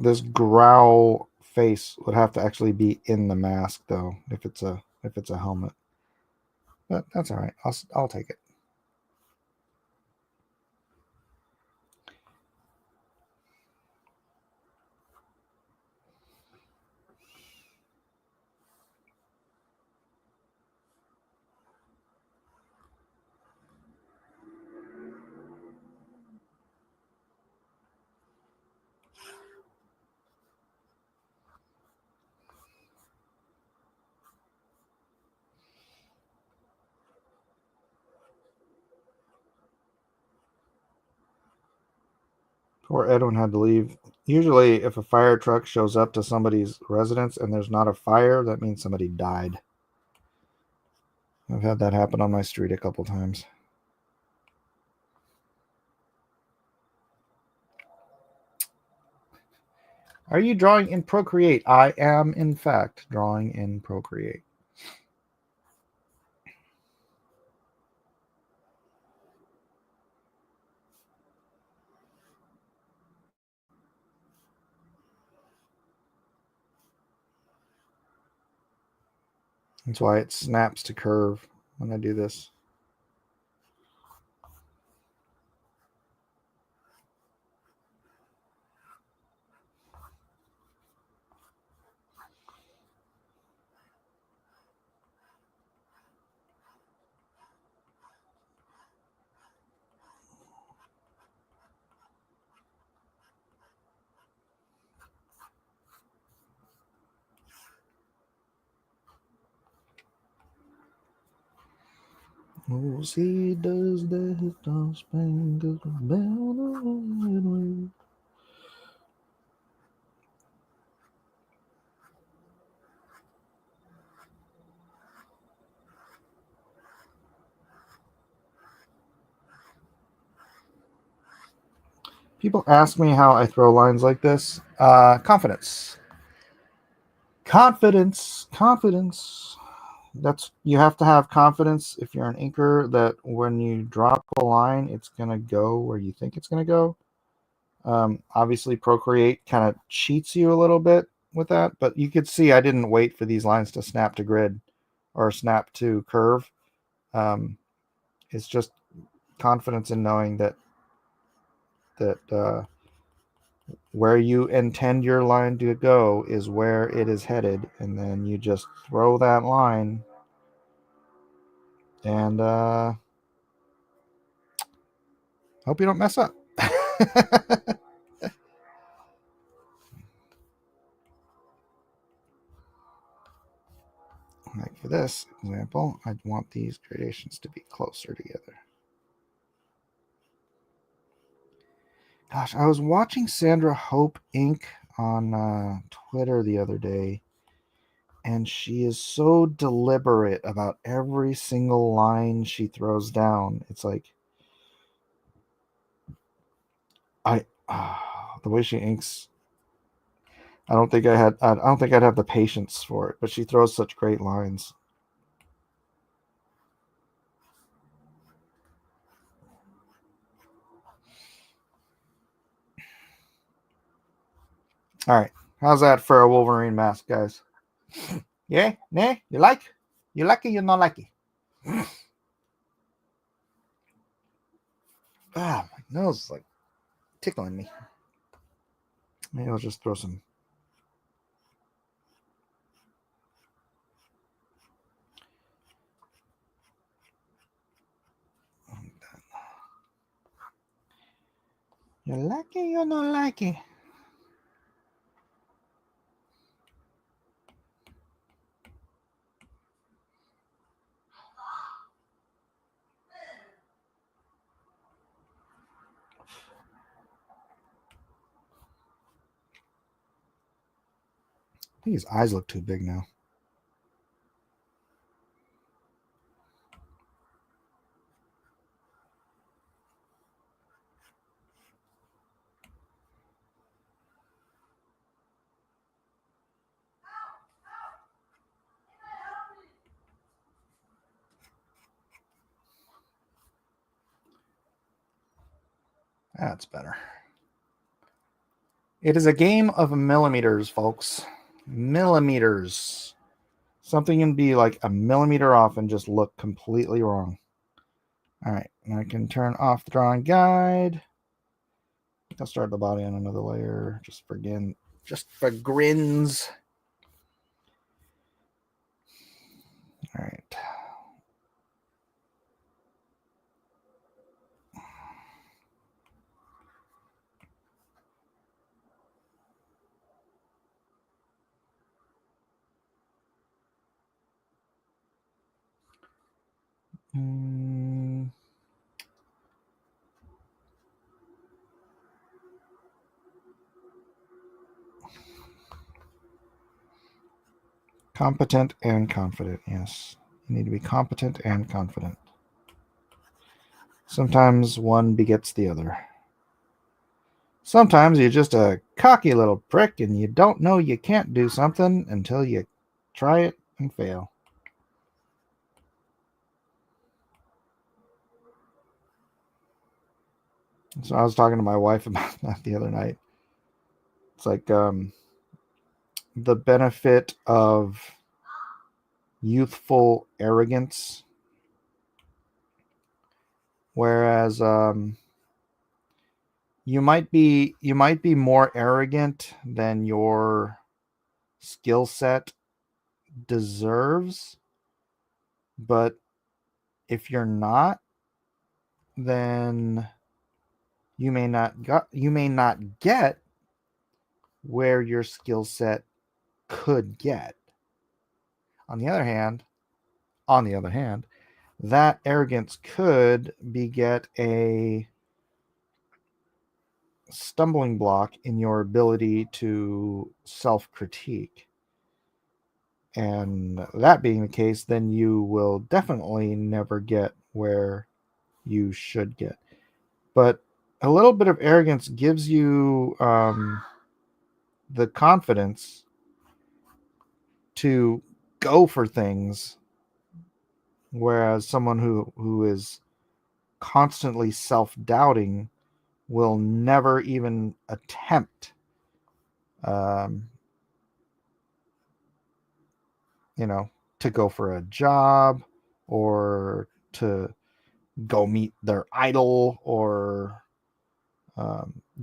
This growl face would have to actually be in the mask though, if it's a helmet. But that's all right. I'll take it. Poor Edwin had to leave. Usually, if a fire truck shows up to somebody's residence and there's not a fire, that means somebody died. I've had that happen on my street a couple times. Are you drawing in Procreate? I am, in fact, drawing in Procreate. That's why it snaps to curve when I do this. Oh, see, does the star-spangled banner wave? People ask me how I throw lines like this. Confidence. Confidence. You have to have confidence if you're an inker that when you drop a line, it's gonna go where you think it's gonna go. Obviously, Procreate kind of cheats you a little bit with that, but you could see I didn't wait for these lines to snap to grid or snap to curve. It's just confidence in knowing that where you intend your line to go is where it is headed, and then you just throw that line and hope you don't mess up. Like for this example, I'd want these gradations to be closer together. Gosh, I was watching Sandra Hope Inc. on Twitter the other day, And she is so deliberate about every single line she throws down. It's like the way she inks. I don't think I'd have the patience for it, but she throws such great lines. All right. How's that for a Wolverine mask, guys? Yeah? Nah? You like? You like it? You not like it? My nose is like tickling me. Maybe I'll just throw some. You like it? You not like it? I think his eyes look too big now. That's better. It is a game of millimeters, folks. Millimeters. Something can be like a millimeter off and just look completely wrong. All right, and I can turn off the drawing guide. I'll start the body on another layer just for grins. All right. Competent and confident. Yes. You need to be competent and confident. Sometimes one begets the other. Sometimes you're just a cocky little prick and you don't know you can't do something until you try it and fail. So I was talking to my wife about that the other night. It's like the benefit of youthful arrogance, whereas you might be more arrogant than your skill set deserves, but if you're not, then you may not get where your skill set could get. On the other hand, that arrogance could beget a stumbling block in your ability to self-critique. And that being the case, then you will definitely never get where you should get. But a little bit of arrogance gives you the confidence to go for things, whereas someone who is constantly self-doubting will never even attempt to go for a job or to go meet their idol or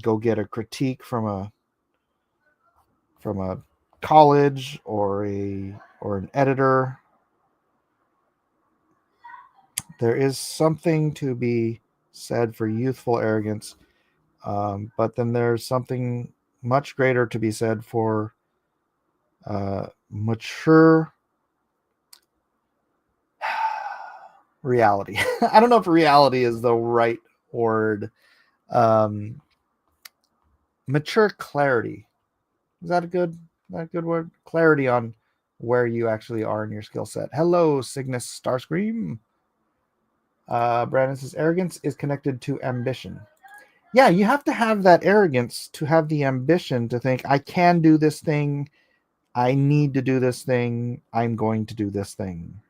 go get a critique from a college or an editor. There is something to be said for youthful arrogance, but then there's something much greater to be said for mature reality. I don't know if reality is the right word. Mature clarity. Is that a good word? Clarity on where you actually are in your skill set. Hello, Cygnus Starscream. Brandon says arrogance is connected to ambition. Yeah, you have to have that arrogance to have the ambition to think, I can do this thing. I need to do this thing. I'm going to do this thing.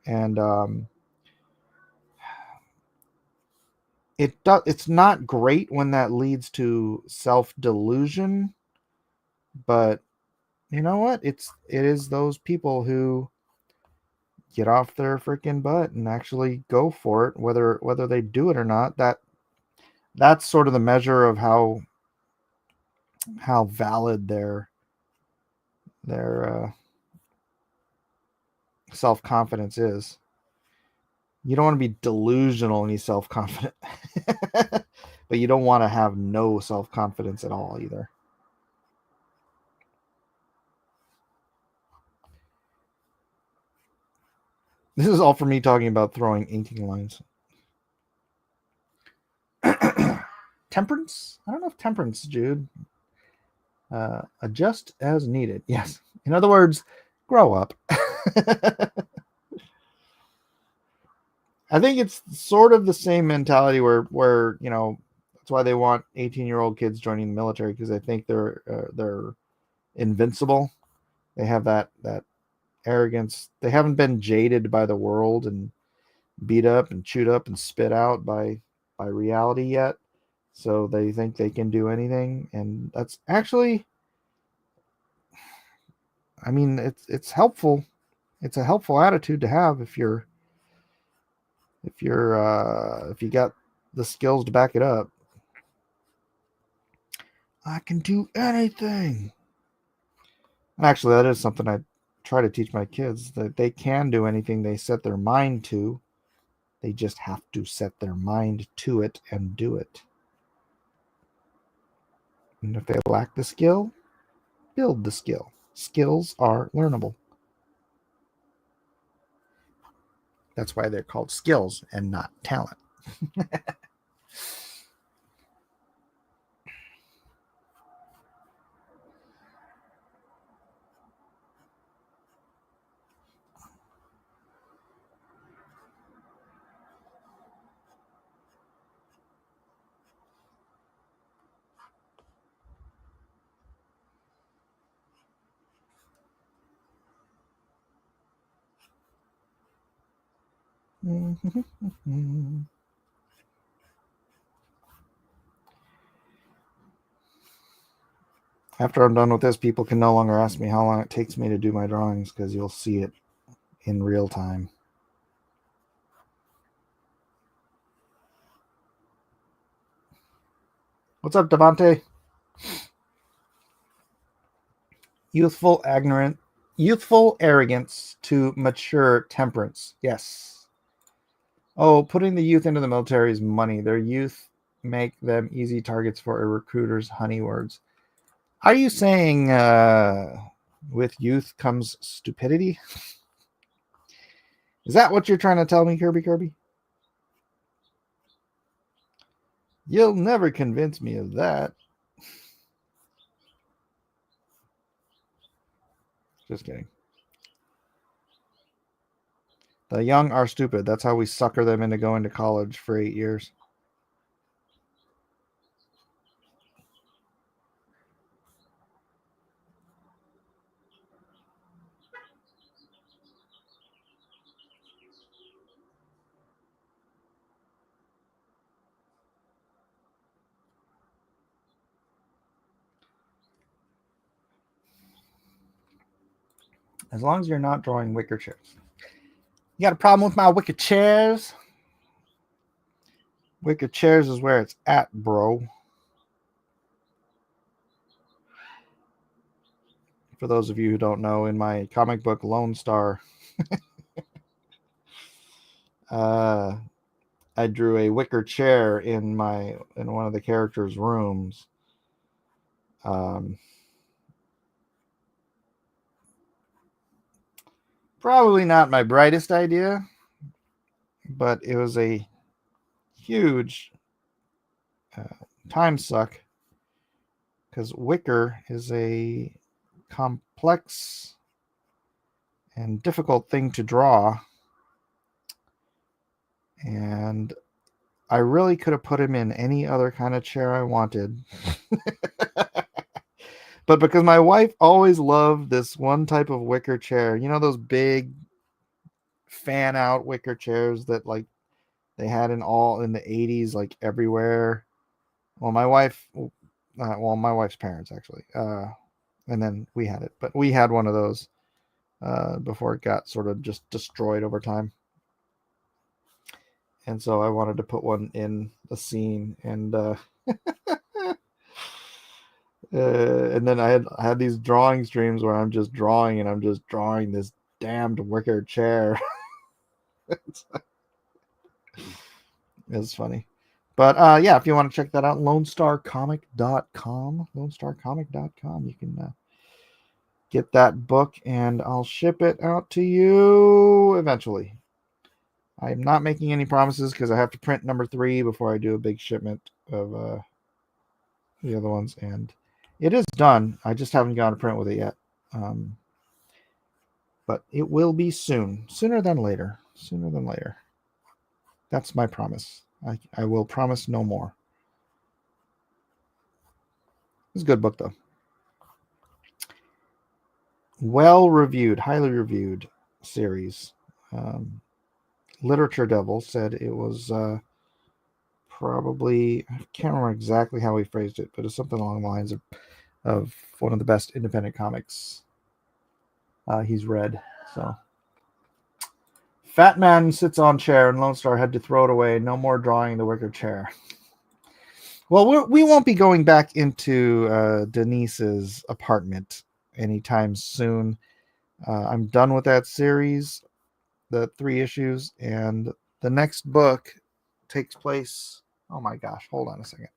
And it's not great when that leads to self-delusion, but you know what? It is those people who get off their freaking butt and actually go for it, whether they do it or not. That's sort of the measure of how valid their self-confidence is. You don't want to be delusional when you're self-confident, but you don't want to have no self-confidence at all either. This is all for me talking about throwing inking lines. Temperance? I don't know if temperance, Jude. Adjust as needed. Yes. In other words, grow up. I think it's sort of the same mentality where that's why they want 18-year-old kids joining the military, because they think they're invincible. They have that arrogance. They haven't been jaded by the world and beat up and chewed up and spit out by reality yet. So they think they can do anything, and that's actually, I mean, it's helpful. It's a helpful attitude to have if you got the skills to back it up. I can do anything. Actually, that is something I try to teach my kids, that they can do anything they set their mind to. They just have to set their mind to it and do it. And if they lack the skill, build the skill. Skills are learnable. That's why they're called skills and not talent. After I'm done with this, people can no longer ask me how long it takes me to do my drawings, because you'll see it in real time. What's up, Devante? Youthful arrogance to mature temperance. Yes. Oh, putting the youth into the military is money. Their youth make them easy targets for a recruiter's honey words. Are you saying with youth comes stupidity? Is that what you're trying to tell me, Kirby? You'll never convince me of that. Just kidding. The young are stupid. That's how we sucker them into going to college for 8 years. As long as you're not drawing wicker chairs. You got a problem with my wicker chairs? Wicker chairs is where it's at, bro. For those of you who don't know, in my comic book Lone Star, I drew a wicker chair in one of the characters' rooms. Probably not my brightest idea, but it was a huge time suck, because wicker is a complex and difficult thing to draw. And I really could have put him in any other kind of chair I wanted. But because my wife always loved this one type of wicker chair, you know, those big fan out wicker chairs that like they had in the 80s, like everywhere. Well, my wife's parents actually. And then we had it, but we had one of those before it got sort of just destroyed over time. And so I wanted to put one in the scene, and and then I had these drawing streams where I'm just drawing and I'm just drawing this damned wicker chair. It's funny. But yeah, if you want to check that out, lonestarcomic.com, lonestarcomic.com, you can get that book and I'll ship it out to you eventually. I'm not making any promises because I have to print number 3 before I do a big shipment of the other ones, and it is done. I just haven't gone to print with it yet. But it will be soon. Sooner than later. Sooner than later. That's my promise. I will promise no more. It's a good book, though. Well reviewed, highly reviewed series. Literature Devil said it was probably, I can't remember exactly how he phrased it, but it's something along the lines of one of the best independent comics he's read. So, Fat Man sits on chair and Lone Star had to throw it away. No more drawing the wicker chair. Well, we won't be going back into Denise's apartment anytime soon. I'm done with that series, the 3 issues, and the next book takes place. Oh my gosh, hold on a second.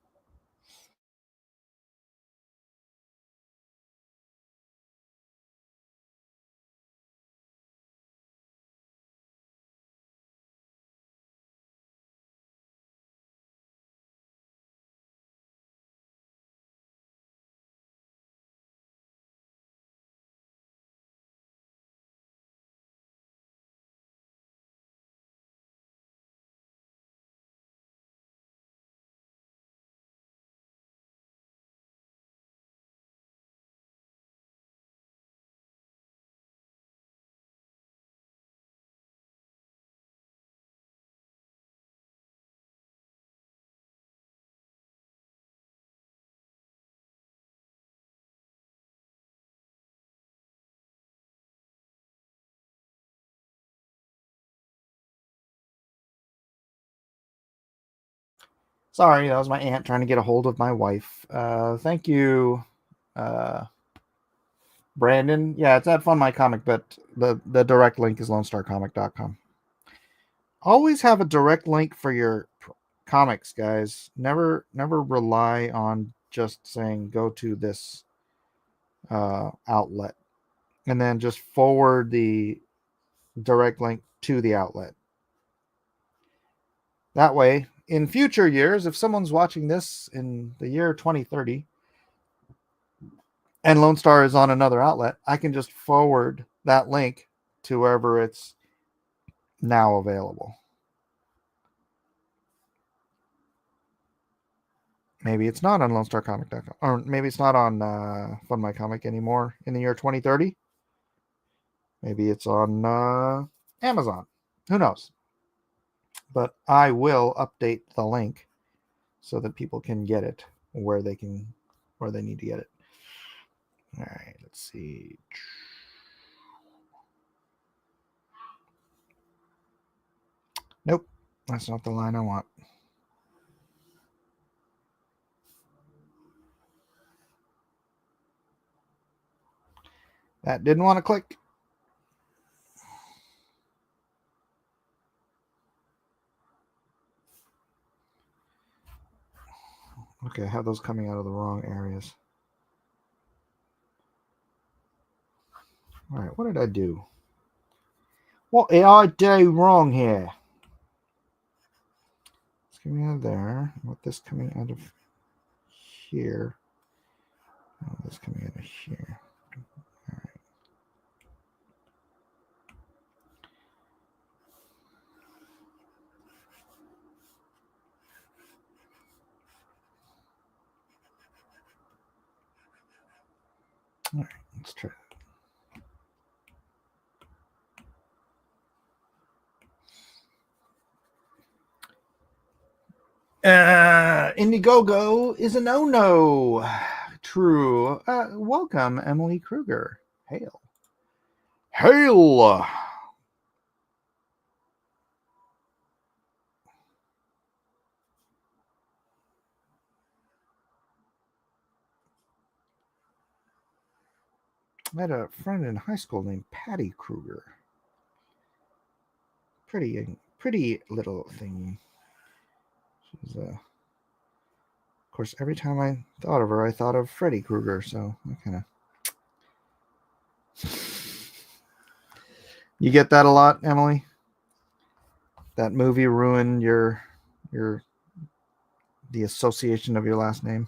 Sorry, that was my aunt trying to get a hold of my wife. Thank you, Brandon. Yeah, it's at Fun My Comic, but the direct link is LoneStarComic.com. Always have a direct link for your comics, guys. Never rely on just saying go to this outlet and then just forward the direct link to the outlet. That way, in future years, if someone's watching this in the year 2030 and Lone Star is on another outlet, I can just forward that link to wherever it's now available. Maybe it's not on LoneStarComic.com, or maybe it's not on Fun My Comic anymore in the year 2030. Maybe it's on Amazon. Who knows? But I will update the link so that people can get it where they need to get it. All right, let's see. Nope, that's not the line I want. That didn't want to click. Okay, I have those coming out of the wrong areas. All right, what did I do? What did I do wrong here? It's coming out of there. What this coming out of here? Oh, this coming out of here. All right. All right, let's try. Indiegogo is a no-no. True. Welcome, Emily Kruger. Hail. Hail. I had a friend in high school named Patty Kruger. Pretty little thing. She's of course, every time I thought of her, I thought of Freddy Krueger. So I kind of. You get that a lot, Emily? That movie ruined the association of your last name?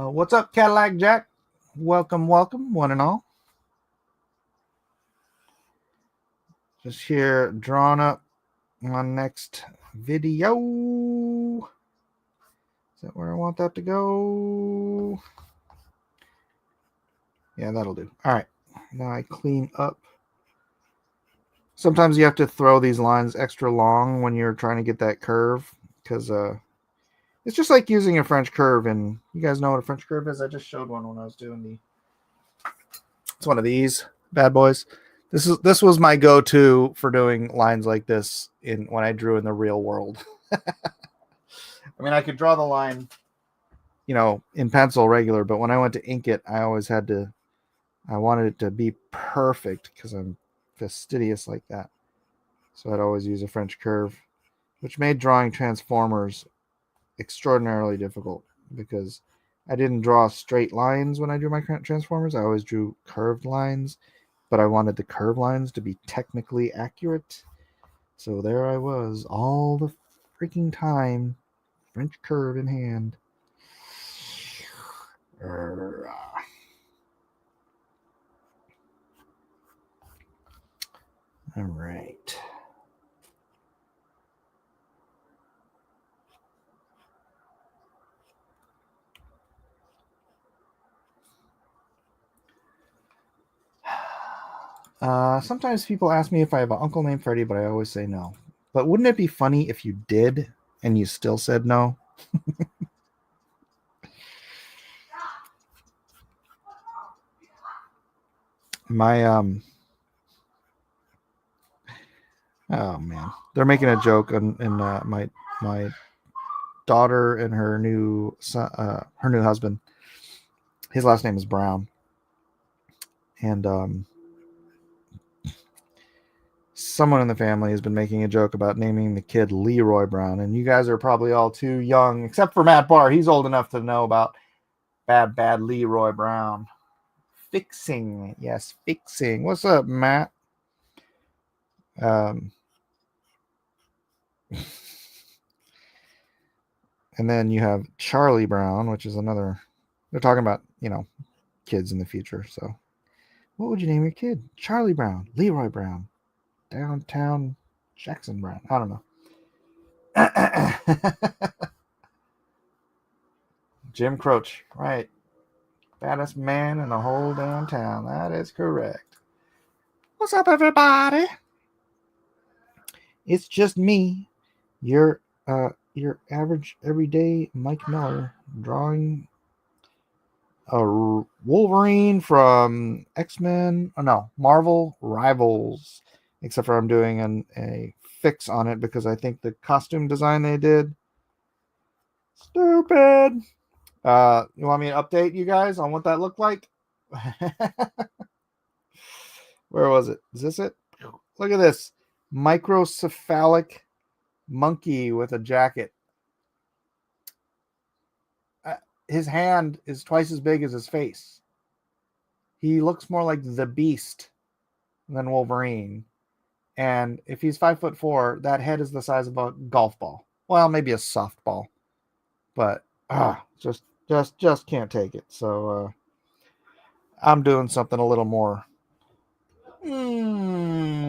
What's up, Cadillac Jack? Welcome, one and all. Just here, drawn up my next video. Is that where I want that to go? Yeah, that'll do. All right. Now I clean up. Sometimes you have to throw these lines extra long when you're trying to get that curve because it's just like using a French curve. And you guys know what a French curve is? I just showed one when I was doing it's one of these bad boys. This was my go-to for doing lines like this when I drew in the real world. I mean, I could draw the line, in pencil regular, but when I went to ink it, I wanted it to be perfect because I'm fastidious like that. So I'd always use a French curve, which made drawing transformers extraordinarily difficult because I didn't draw straight lines when I drew my transformers. I always drew curved lines, but I wanted the curved lines to be technically accurate. So there I was all the freaking time, French curve in hand. All right. Sometimes people ask me if I have an uncle named Freddie, but I always say no. But wouldn't it be funny if you did and you still said no? My oh man, they're making a joke in my daughter and her new son, her new husband. His last name is Brown, and someone in the family has been making a joke about naming the kid Leroy Brown, and you guys are probably all too young, except for Matt Barr. He's old enough to know about bad Leroy Brown. Fixing, yes, fixing. What's up, Matt? And then you have Charlie Brown, which is another. They're talking about kids in the future. So, what would you name your kid? Charlie Brown, Leroy Brown, downtown Jackson Brown. I don't know. Jim Croce, right? Baddest man in the whole damn town. That is correct. What's up, everybody? It's just me, your average everyday Mike Miller, drawing a Wolverine from X-Men. Oh no, Marvel Rivals. Except for I'm doing a fix on it because I think the costume design they did stupid. You want me to update you guys on what that looked like? Where was it? Is this it? Look at this microcephalic monkey with a jacket. His hand is twice as big as his face. He looks more like the Beast than Wolverine. And if he's 5'4", that head is the size of a golf ball. Well, maybe a softball. But just Just can't take it. So I'm doing something a little more.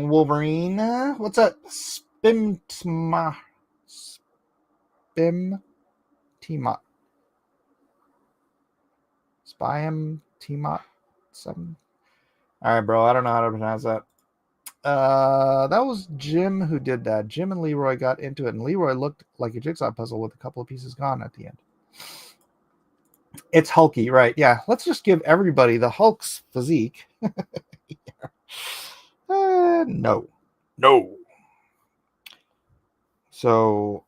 Wolverine. What's that? Spim Timot. Spim Timot. Seven. All right, bro. I don't know how to pronounce that. That was Jim who did that. Jim and Leroy got into it, and Leroy looked like a jigsaw puzzle with a couple of pieces gone at the end. It's hulky, right? Yeah. Let's just give everybody the Hulk's physique. No. So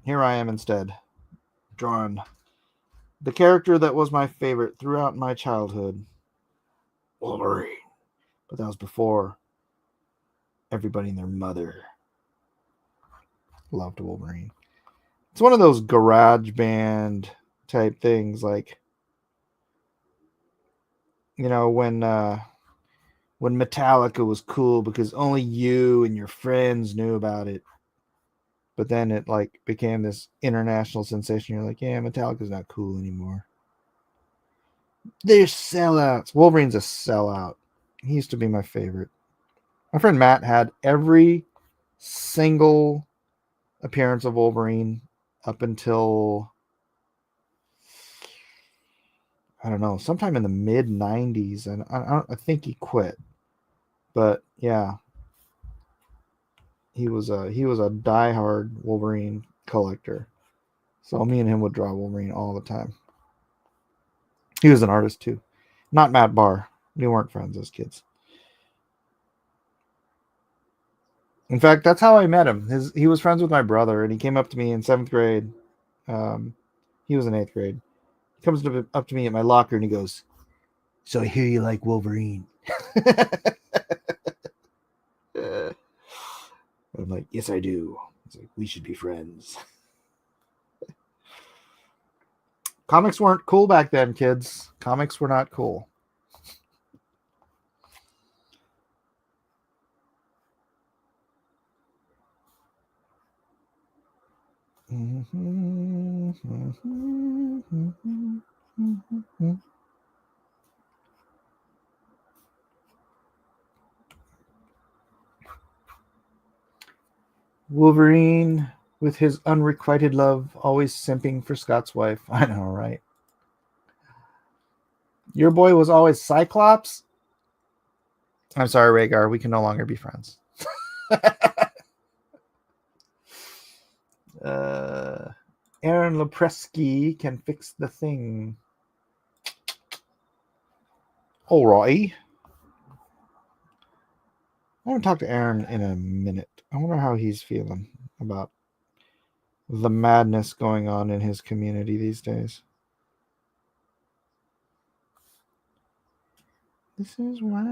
here I am instead, drawing the character that was my favorite throughout my childhood, Wolverine. But that was before everybody and their mother loved Wolverine. It's one of those garage band type things, like, you know, when Metallica was cool because only you and your friends knew about it. But then it like became this international sensation. You're like, yeah, Metallica's not cool anymore. They're sellouts. Wolverine's a sellout. He used to be my favorite. My friend Matt had every single appearance of Wolverine up until, I don't know, sometime in the mid '90s, and I think he quit. But yeah, he was a diehard Wolverine collector. So me and him would draw Wolverine all the time. He was an artist too, not Matt Barr. We weren't friends as kids. In fact, that's how I met him. He was friends with my brother, and he came up to me in 7th grade. He was in 8th grade. He comes up to me at my locker, and he goes, "So I hear you like Wolverine." I'm like, "Yes, I do." He's like, "We should be friends." Comics weren't cool back then, kids. Comics were not cool. Wolverine, with his unrequited love, always simping for Scott's wife. I know, right? Your boy was always Cyclops. I'm sorry, Rhaegar. We can no longer be friends. Aaron Lepresky can fix the thing. Alrighty. I haven't talked to Aaron in a minute. I wonder how he's feeling about the madness going on in his community these days. This is why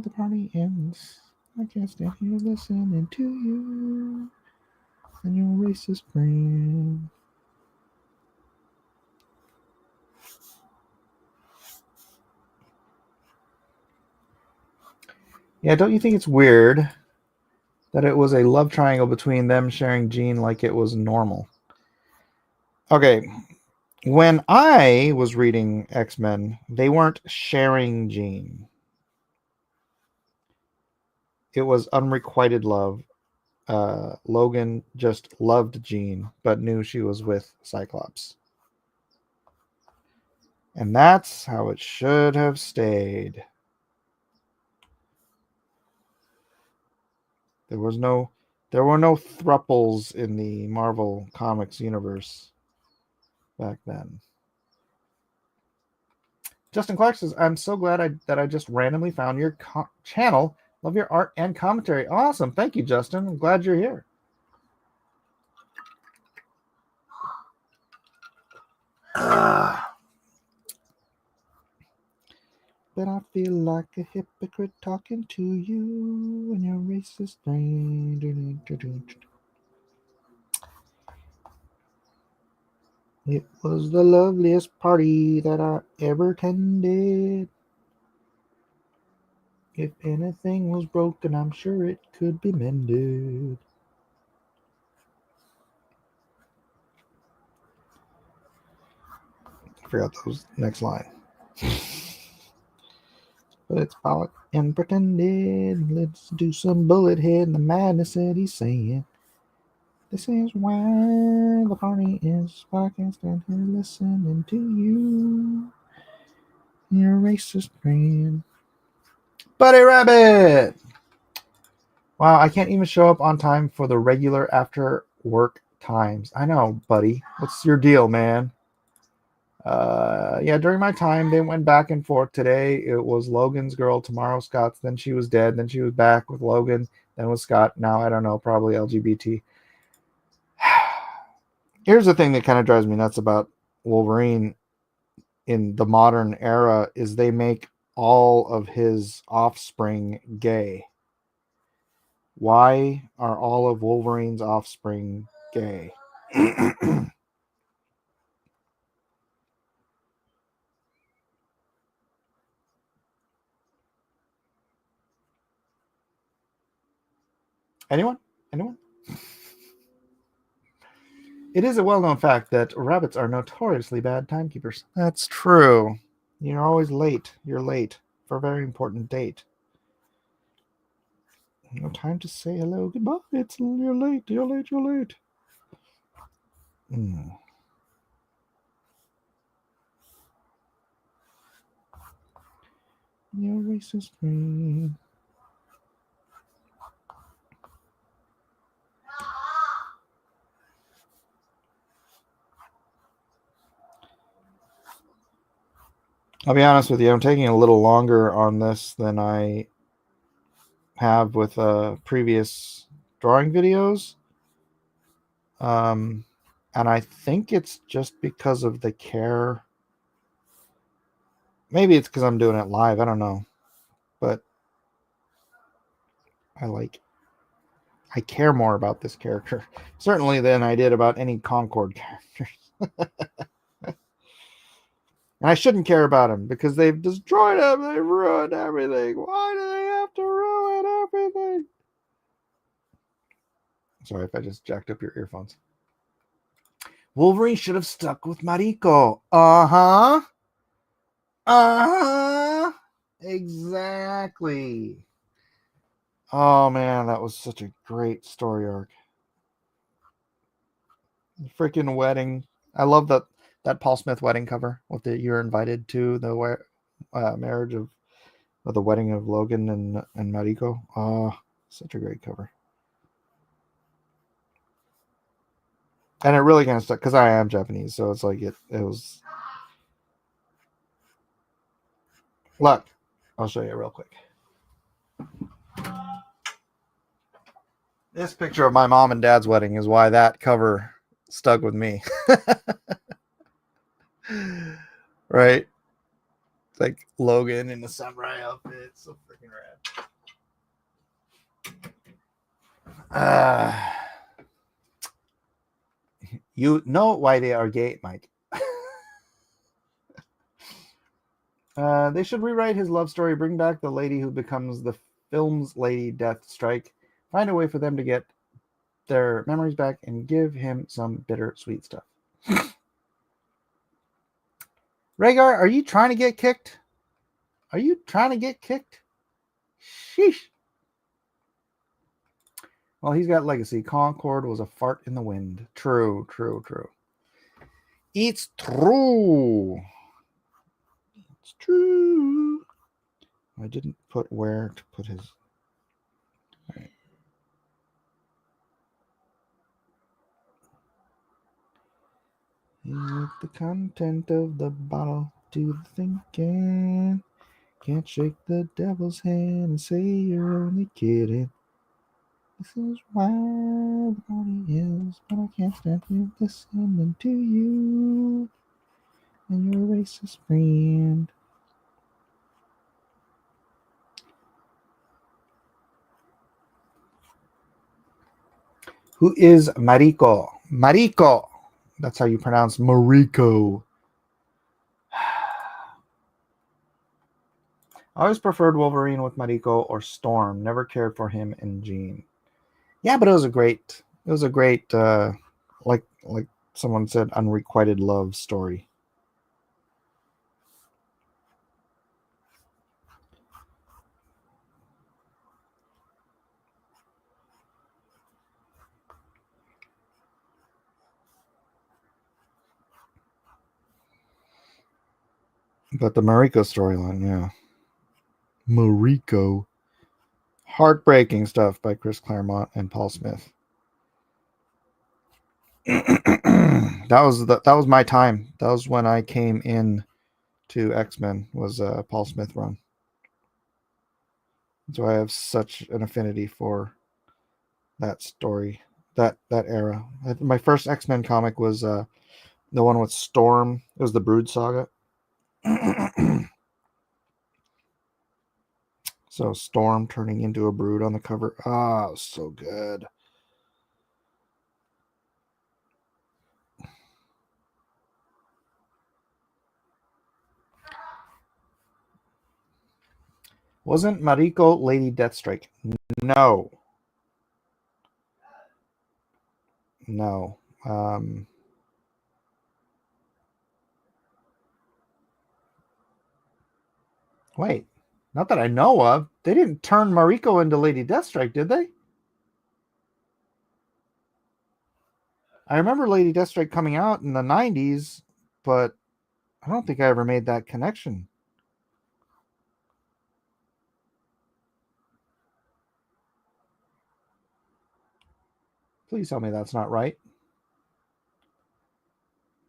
the party ends. I can't stand here listening to you and your racist brain. Yeah, don't you think it's weird that it was a love triangle between them sharing Jean like it was normal? Okay, when I was reading X-Men, they weren't sharing Jean. It was unrequited love. Logan just loved Jean, but knew she was with Cyclops. And that's how it should have stayed. There were no thruples in the Marvel Comics universe back then. Justin Clark says, "I'm so glad that I just randomly found your channel. Love your art and commentary. Awesome. Thank you, Justin. I'm glad you're here." But I feel like a hypocrite talking to you and your racist brain. It was the loveliest party that I ever attended. If anything was broken, I'm sure it could be mended. forgot those next line. But it's Pollock and pretended. Let's do some bullet head and the madness that he's saying. This is why the party is, but I can't stand here listening to you. You're a racist friend. Buddy Rabbit! Wow, I can't even show up on time for the regular after work times. I know, buddy. What's your deal, man? Yeah, during my time, they went back and forth. Today, it was Logan's girl. Tomorrow, Scott's. Then she was dead. Then she was back with Logan. Then with Scott. Now, I don't know, probably LGBT. Here's the thing that kind of drives me nuts about Wolverine in the modern era is they make all of his offspring gay. Why are all of Wolverine's offspring gay? Anyone? It is a well-known fact that rabbits are notoriously bad timekeepers. That's true. You're always late. You're late for a very important date. No time to say hello, goodbye. You're late. You're late. You're racist friend. I'll be honest with you, I'm taking a little longer on this than I have with previous drawing videos. And I think it's just because of the care. Maybe it's because I'm doing it live. I don't know. But I care more about this character. Certainly than I did about any Concord characters. And I shouldn't care about him because they've destroyed him. They've ruined everything. Why do they have to ruin everything? Sorry if I just jacked up your earphones. Wolverine should have stuck with Mariko. Exactly. Oh man, that was such a great story arc. The freaking wedding. I love that Paul Smith wedding cover with the "You're invited to the marriage of the wedding of Logan and Mariko." Oh, such a great cover. And it really kind of stuck because I am Japanese, so it's like it was. Look, I'll show you real quick. This picture of my mom and dad's wedding is why that cover stuck with me. Right? It's like Logan in the samurai outfit. So freaking rad. You know why they are gay, Mike. They should rewrite his love story, bring back the lady who becomes the film's Lady Deathstrike, find a way for them to get their memories back, and give him some bittersweet stuff. Rhaegar, are you trying to get kicked? Sheesh. Well, he's got legacy. Concord was a fart in the wind. True. It's true. It's true. I didn't put where to put his. All right. With the content of the bottle to the thinking. Can't shake the devil's hand and say you're only kidding. This is why the party is, but I can't stand here listening to you and your racist friend. Who is Mariko? Mariko. That's how you pronounce Mariko. I always preferred Wolverine with Mariko or Storm. Never cared for him and Jean. Yeah, but it was a great like someone said, unrequited love story. But the Mariko storyline, yeah. Mariko. Heartbreaking stuff by Chris Claremont and Paul Smith. that was my time. That was when I came in to X-Men, was Paul Smith run. So I have such an affinity for that story, that era. My first X-Men comic was the one with Storm. It was the Brood Saga. So Storm turning into a brood on the cover. Ah, so good. Wasn't Mariko Lady Deathstrike? No. No. Wait. Not that I know of. They didn't turn Mariko into Lady Deathstrike, did they? I remember Lady Deathstrike coming out in the 90s, but I don't think I ever made that connection. Please tell me that's not right.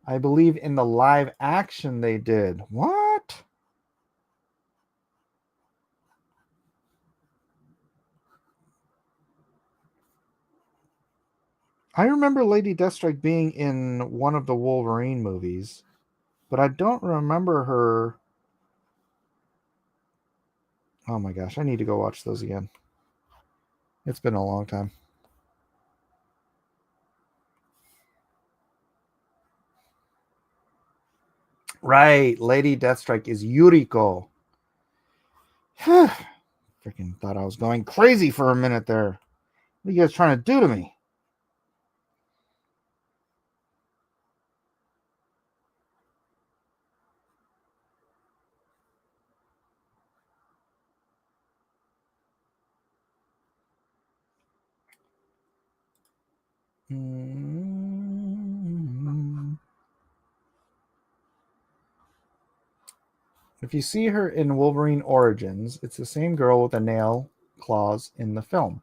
I believe in the live action they did. What? I remember Lady Deathstrike being in one of the Wolverine movies, but I don't remember her. Oh my gosh, I need to go watch those again. It's been a long time. Right, Lady Deathstrike is Yuriko. Freaking thought I was going crazy for a minute there. What are you guys trying to do to me? If you see her in Wolverine Origins, it's the same girl with the nail claws in the film.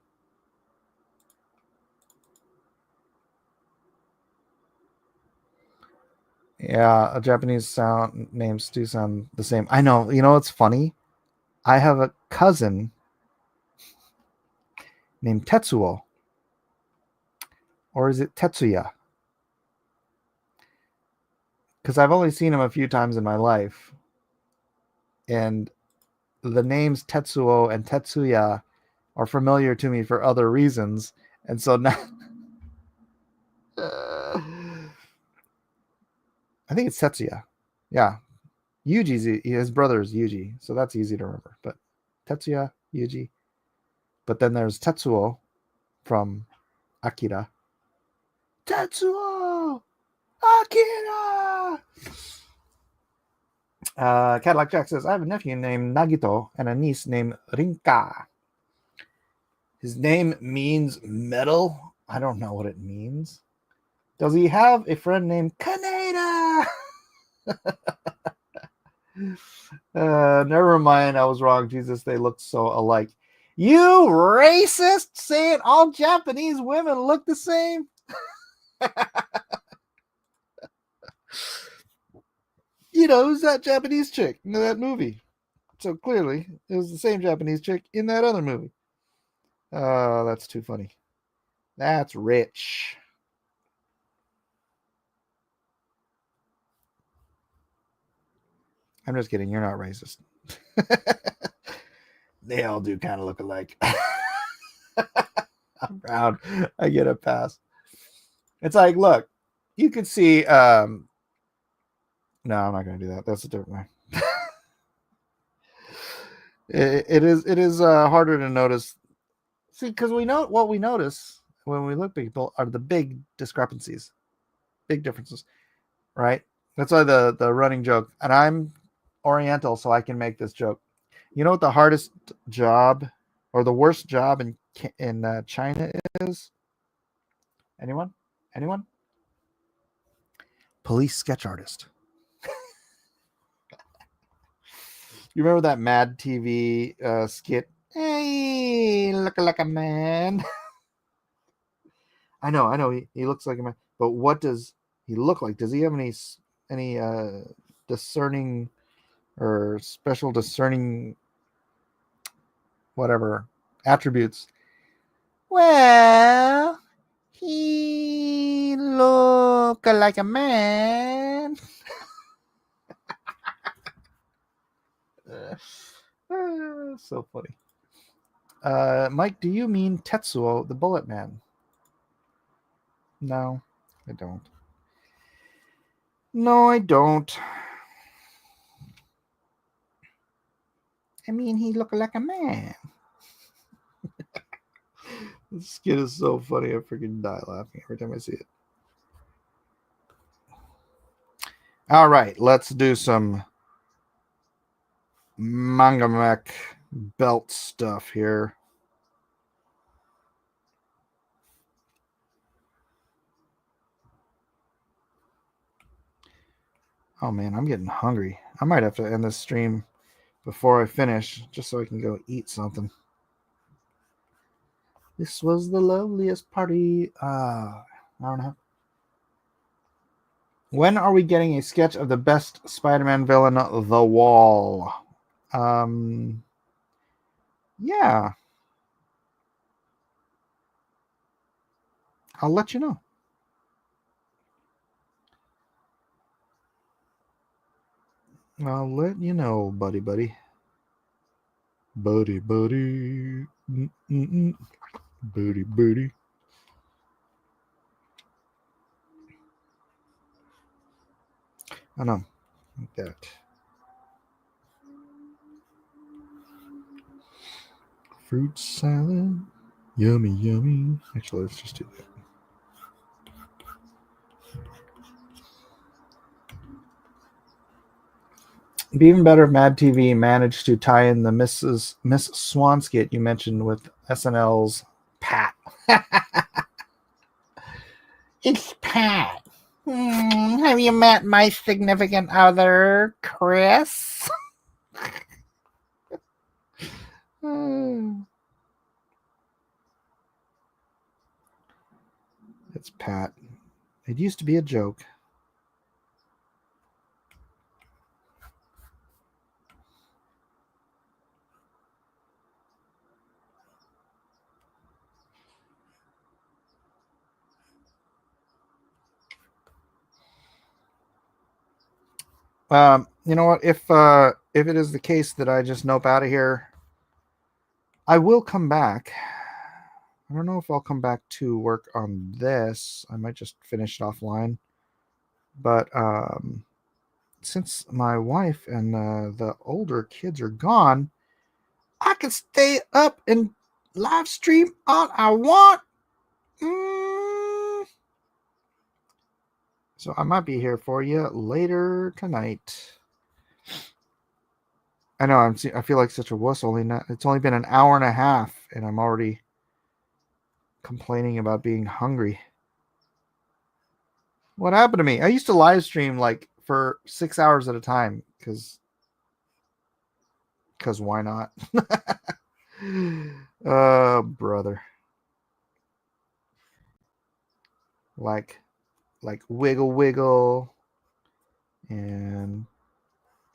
Yeah, Japanese sound names do sound the same. I know. You know what's funny? I have a cousin named Tetsuo. Or is it Tetsuya? Because I've only seen him a few times in my life. And the names Tetsuo and Tetsuya are familiar to me for other reasons. And so now I think it's Tetsuya. Yeah. Yuji's his brother is Yuji, so that's easy to remember. But Tetsuya, Yuji. But then there's Tetsuo from Akira. Tetsuo! Akira! Cadillac Jack says, I have a nephew named Nagito and a niece named Rinka. His name means metal. I don't know what it means. Does he have a friend named Kaneda? Never mind. I was wrong. Jesus, they look so alike. You racist, saying all Japanese women look the same? You know, who's that Japanese chick in that movie? So clearly, it was the same Japanese chick in that other movie. Oh, that's too funny. That's rich. I'm just kidding. You're not racist. They all do kind of look alike. I'm proud. I get a pass. It's like, look, you could see. No, I'm not going to do that. That's a different way. It is harder to notice. See, because we know what we notice when we look at people are the big discrepancies, big differences, right? That's why the running joke, and I'm Oriental, so I can make this joke. You know what the hardest job or the worst job in China is? Anyone? Anyone? Police sketch artist. You remember that Mad TV skit? Hey, look like a man. I know. He looks like a man, but what does he look like? Does he have any discerning or special discerning whatever attributes? Well, he look like a man. So funny. Mike, do you mean Tetsuo, the Bullet Man? No, I don't. No, I don't. I mean, he looked like a man. This skit is so funny. I freaking die laughing every time I see it. All right, let's do some manga mech belt stuff here. Oh man, I'm getting hungry. I might have to end this stream before I finish just so I can go eat something. This was the loveliest party. Hour and a half. When are we getting a sketch of the best Spider-Man villain, The Wall? Yeah. I'll let you know. I'll let you know, buddy. Buddy. Mm-mm-mm. Buddy. I know. Like that. Fruit salad. Yummy. Actually, let's just do that. It'd be even better if Mad TV managed to tie in the Miss Swan skit you mentioned with SNL's Pat. It's Pat. Have you met my significant other, Chris? It's Pat. It used to be a joke. You know what? If it is the case that I just nope out of here, I will come back. I don't know if I'll come back to work on this. I might just finish it offline. But since my wife and the older kids are gone, I can stay up and live stream all I want. So I might be here for you later tonight. I know I feel like such a wuss. It's only been an hour and a half, and I'm already complaining about being hungry. What happened to me? I used to live stream like for 6 hours at a time because why not? Oh, brother. Like Wiggle and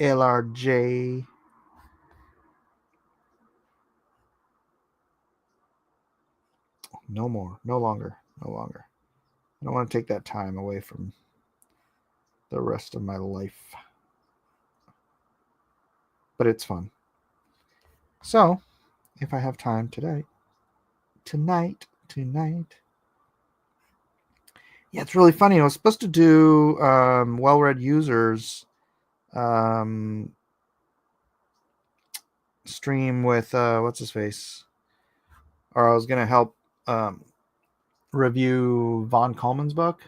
LRJ. No longer. I don't want to take that time away from the rest of my life. But it's fun. So, if I have time tonight. Yeah, it's really funny. I was supposed to do well-read users stream with what's his face, or I was gonna help review Von Coleman's book,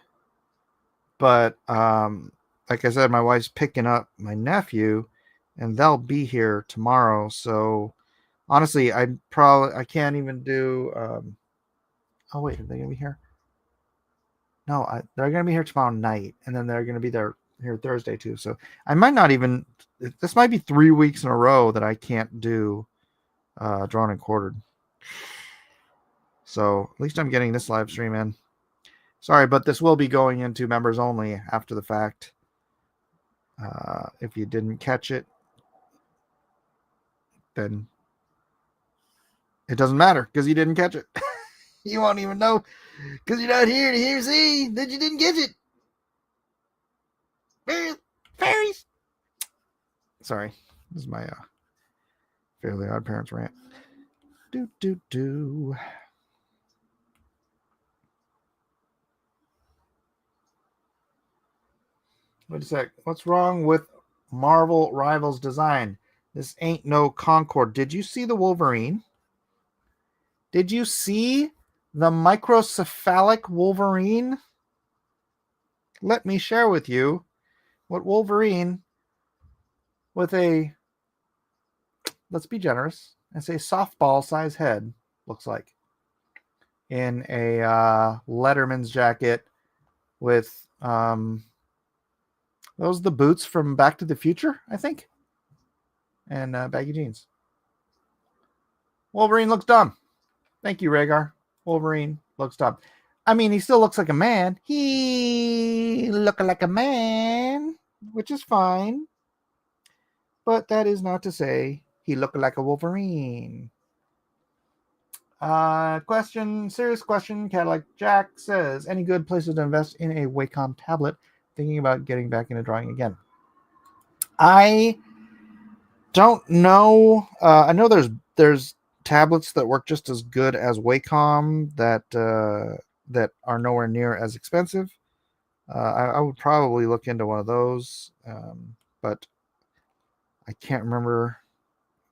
but like I said, my wife's picking up my nephew, and they'll be here tomorrow. So honestly, I can't even do. Oh wait, are they gonna be here? No, they're gonna be here tomorrow night, and then they're gonna be there here Thursday too. So I might not even. This might be 3 weeks in a row that I can't do drawn and quartered. So at least I'm getting this live stream in. Sorry, but this will be going into members only after the fact. If you didn't catch it, then it doesn't matter because you didn't catch it. You won't even know because you're not here to see that you didn't catch it. Fairies. Sorry, this is my Fairly Odd Parents rant. Do. Wait a sec. What's wrong with Marvel Rivals design? This ain't no Concord. Did you see the Wolverine? Did you see the microcephalic Wolverine? Let me share with you what Wolverine with a, let's be generous, and say softball size head looks like. In a Letterman's jacket with those are the boots from Back to the Future, I think, and baggy jeans. Wolverine looks dumb. Thank you, Rhaegar. Wolverine looks dumb. I mean, he still looks like a man. He look like a man, which is fine. But that is not to say he look like a Wolverine. Serious question. Cadillac Jack says, any good places to invest in a Wacom tablet? Thinking about getting back into drawing again. I don't know. I know there's tablets that work just as good as Wacom that are nowhere near as expensive. I would probably look into one of those, but I can't remember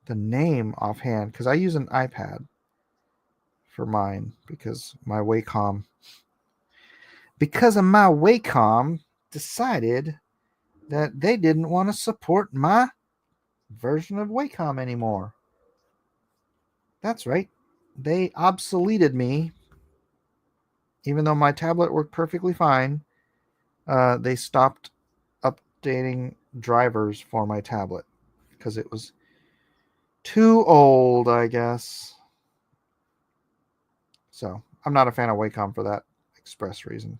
the name offhand because I use an iPad for mine because of my Wacom decided that they didn't want to support my version of Wacom anymore. That's right. They obsoleted me. Even though my tablet worked perfectly fine, they stopped updating drivers for my tablet because it was too old, I guess. So I'm not a fan of Wacom for that express reason.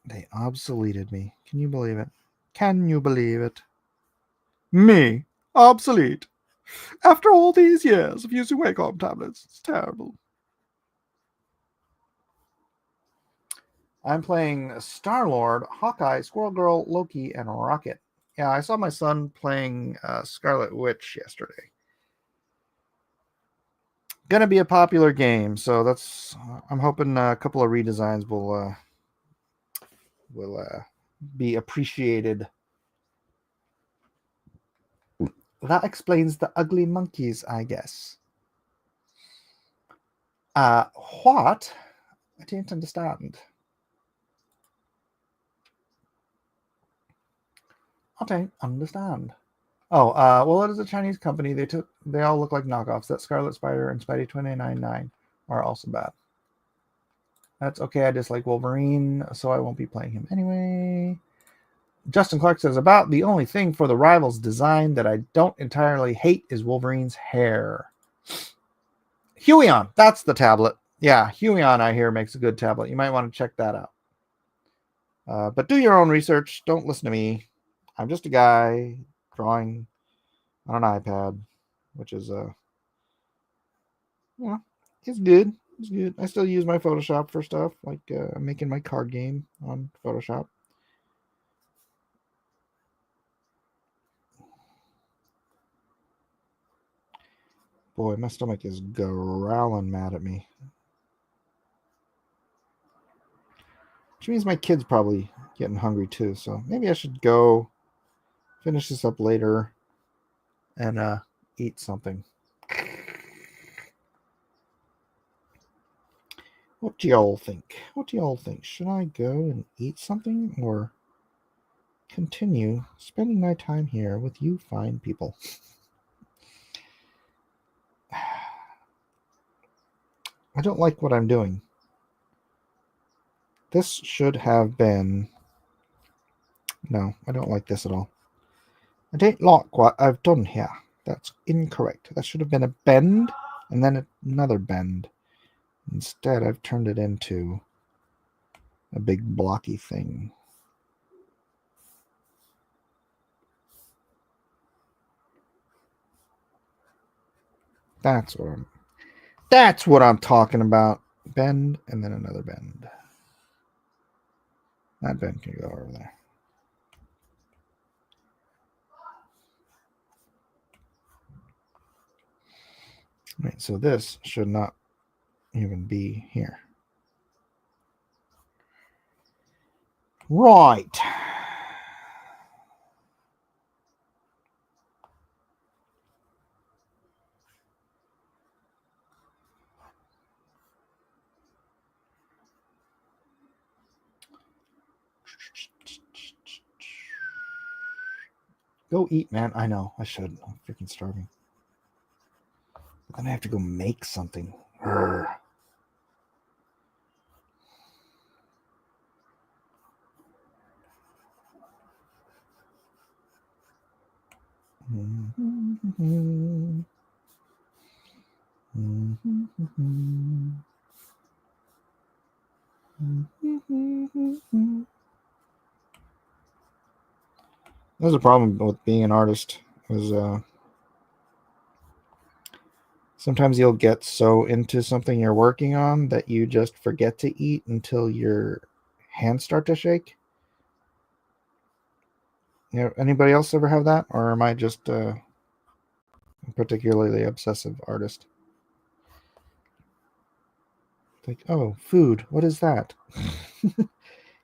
They obsoleted me. Can you believe it? Can you believe it? Me? Obsolete? After all these years of using Wacom tablets. It's terrible. I'm playing Star-Lord, Hawkeye, Squirrel Girl, Loki, and Rocket. Yeah, I saw my son playing Scarlet Witch yesterday. Gonna be a popular game, so that's. I'm hoping a couple of redesigns will be appreciated. That explains the ugly monkeys, I guess. What? I didn't understand. I don't understand. Oh, well, it is a Chinese company. They all look like knockoffs. That Scarlet Spider and Spidey 299 are also bad. That's okay. I dislike Wolverine, so I won't be playing him anyway. Justin Clark says, about the only thing for the Rivals design that I don't entirely hate is Wolverine's hair. Huion, that's the tablet. Yeah, Huion, I hear, makes a good tablet. You might want to check that out. But do your own research. Don't listen to me. I'm just a guy drawing on an iPad, which is it's good. It's good. I still use my Photoshop for stuff, like I'm making my card game on Photoshop. Boy, my stomach is growling mad at me. Which means my kid's probably getting hungry too, so maybe I should go finish this up later and eat something. What do y'all think? What do y'all think? Should I go and eat something or continue spending my time here with you fine people? I don't like what I'm doing. This should have been... No, I don't like this at all. I don't like what I've done here. That's incorrect. That should have been a bend and then another bend. Instead, I've turned it into a big blocky thing. That's what I'm talking about. Bend and then another bend. That bend can go over there. Right, so this should not even be here. Right. Go eat, man. I know. I should. I'm freaking starving. But then I have to go make something. Urgh. There's a problem with being an artist. Is sometimes you'll get so into something you're working on that you just forget to eat until your hands start to shake. You know, anybody else ever have that, or am I just a particularly obsessive artist? Like, oh, food. What is that?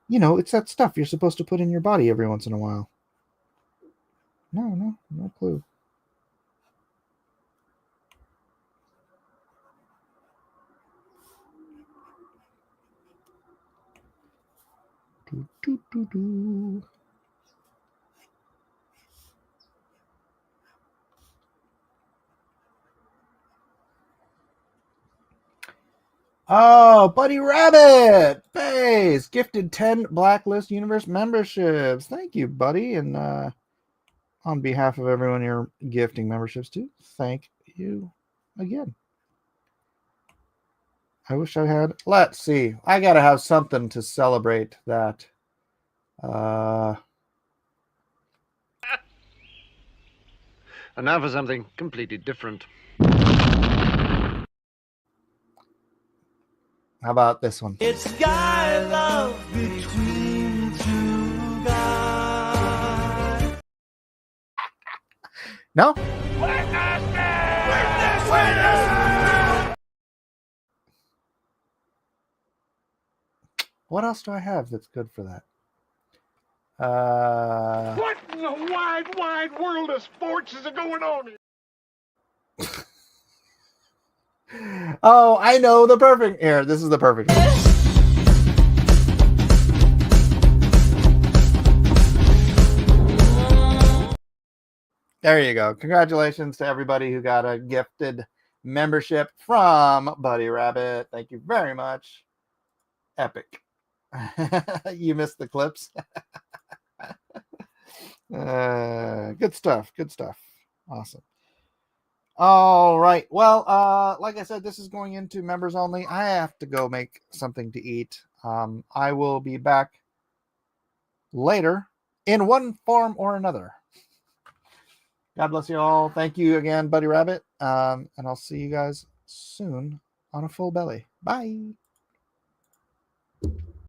You know, it's that stuff you're supposed to put in your body every once in a while. No clue. Do. Oh, Buddy Rabbit Bays gifted 10 Blacklist Universe memberships. Thank you, buddy. And on behalf of everyone you're gifting memberships to, thank you again. I wish I had. Let's see. I got to have something to celebrate that. And now for something completely different. How about this one? It's guy love between two guys. No? What else do I have that's good for that? What in the wide, wide world of sports is going on here? Oh, I know the perfect. Here, this is the perfect one. There you go. Congratulations to everybody who got a gifted membership from Buddy Rabbit. Thank you very much. Epic. You missed the clips. Good stuff. Good stuff. Awesome. All right. Well, like I said, this is going into members only. I have to go make something to eat. I will be back later in one form or another. God bless you all. Thank you again, Buddy Rabbit. And I'll see you guys soon on a full belly. Bye.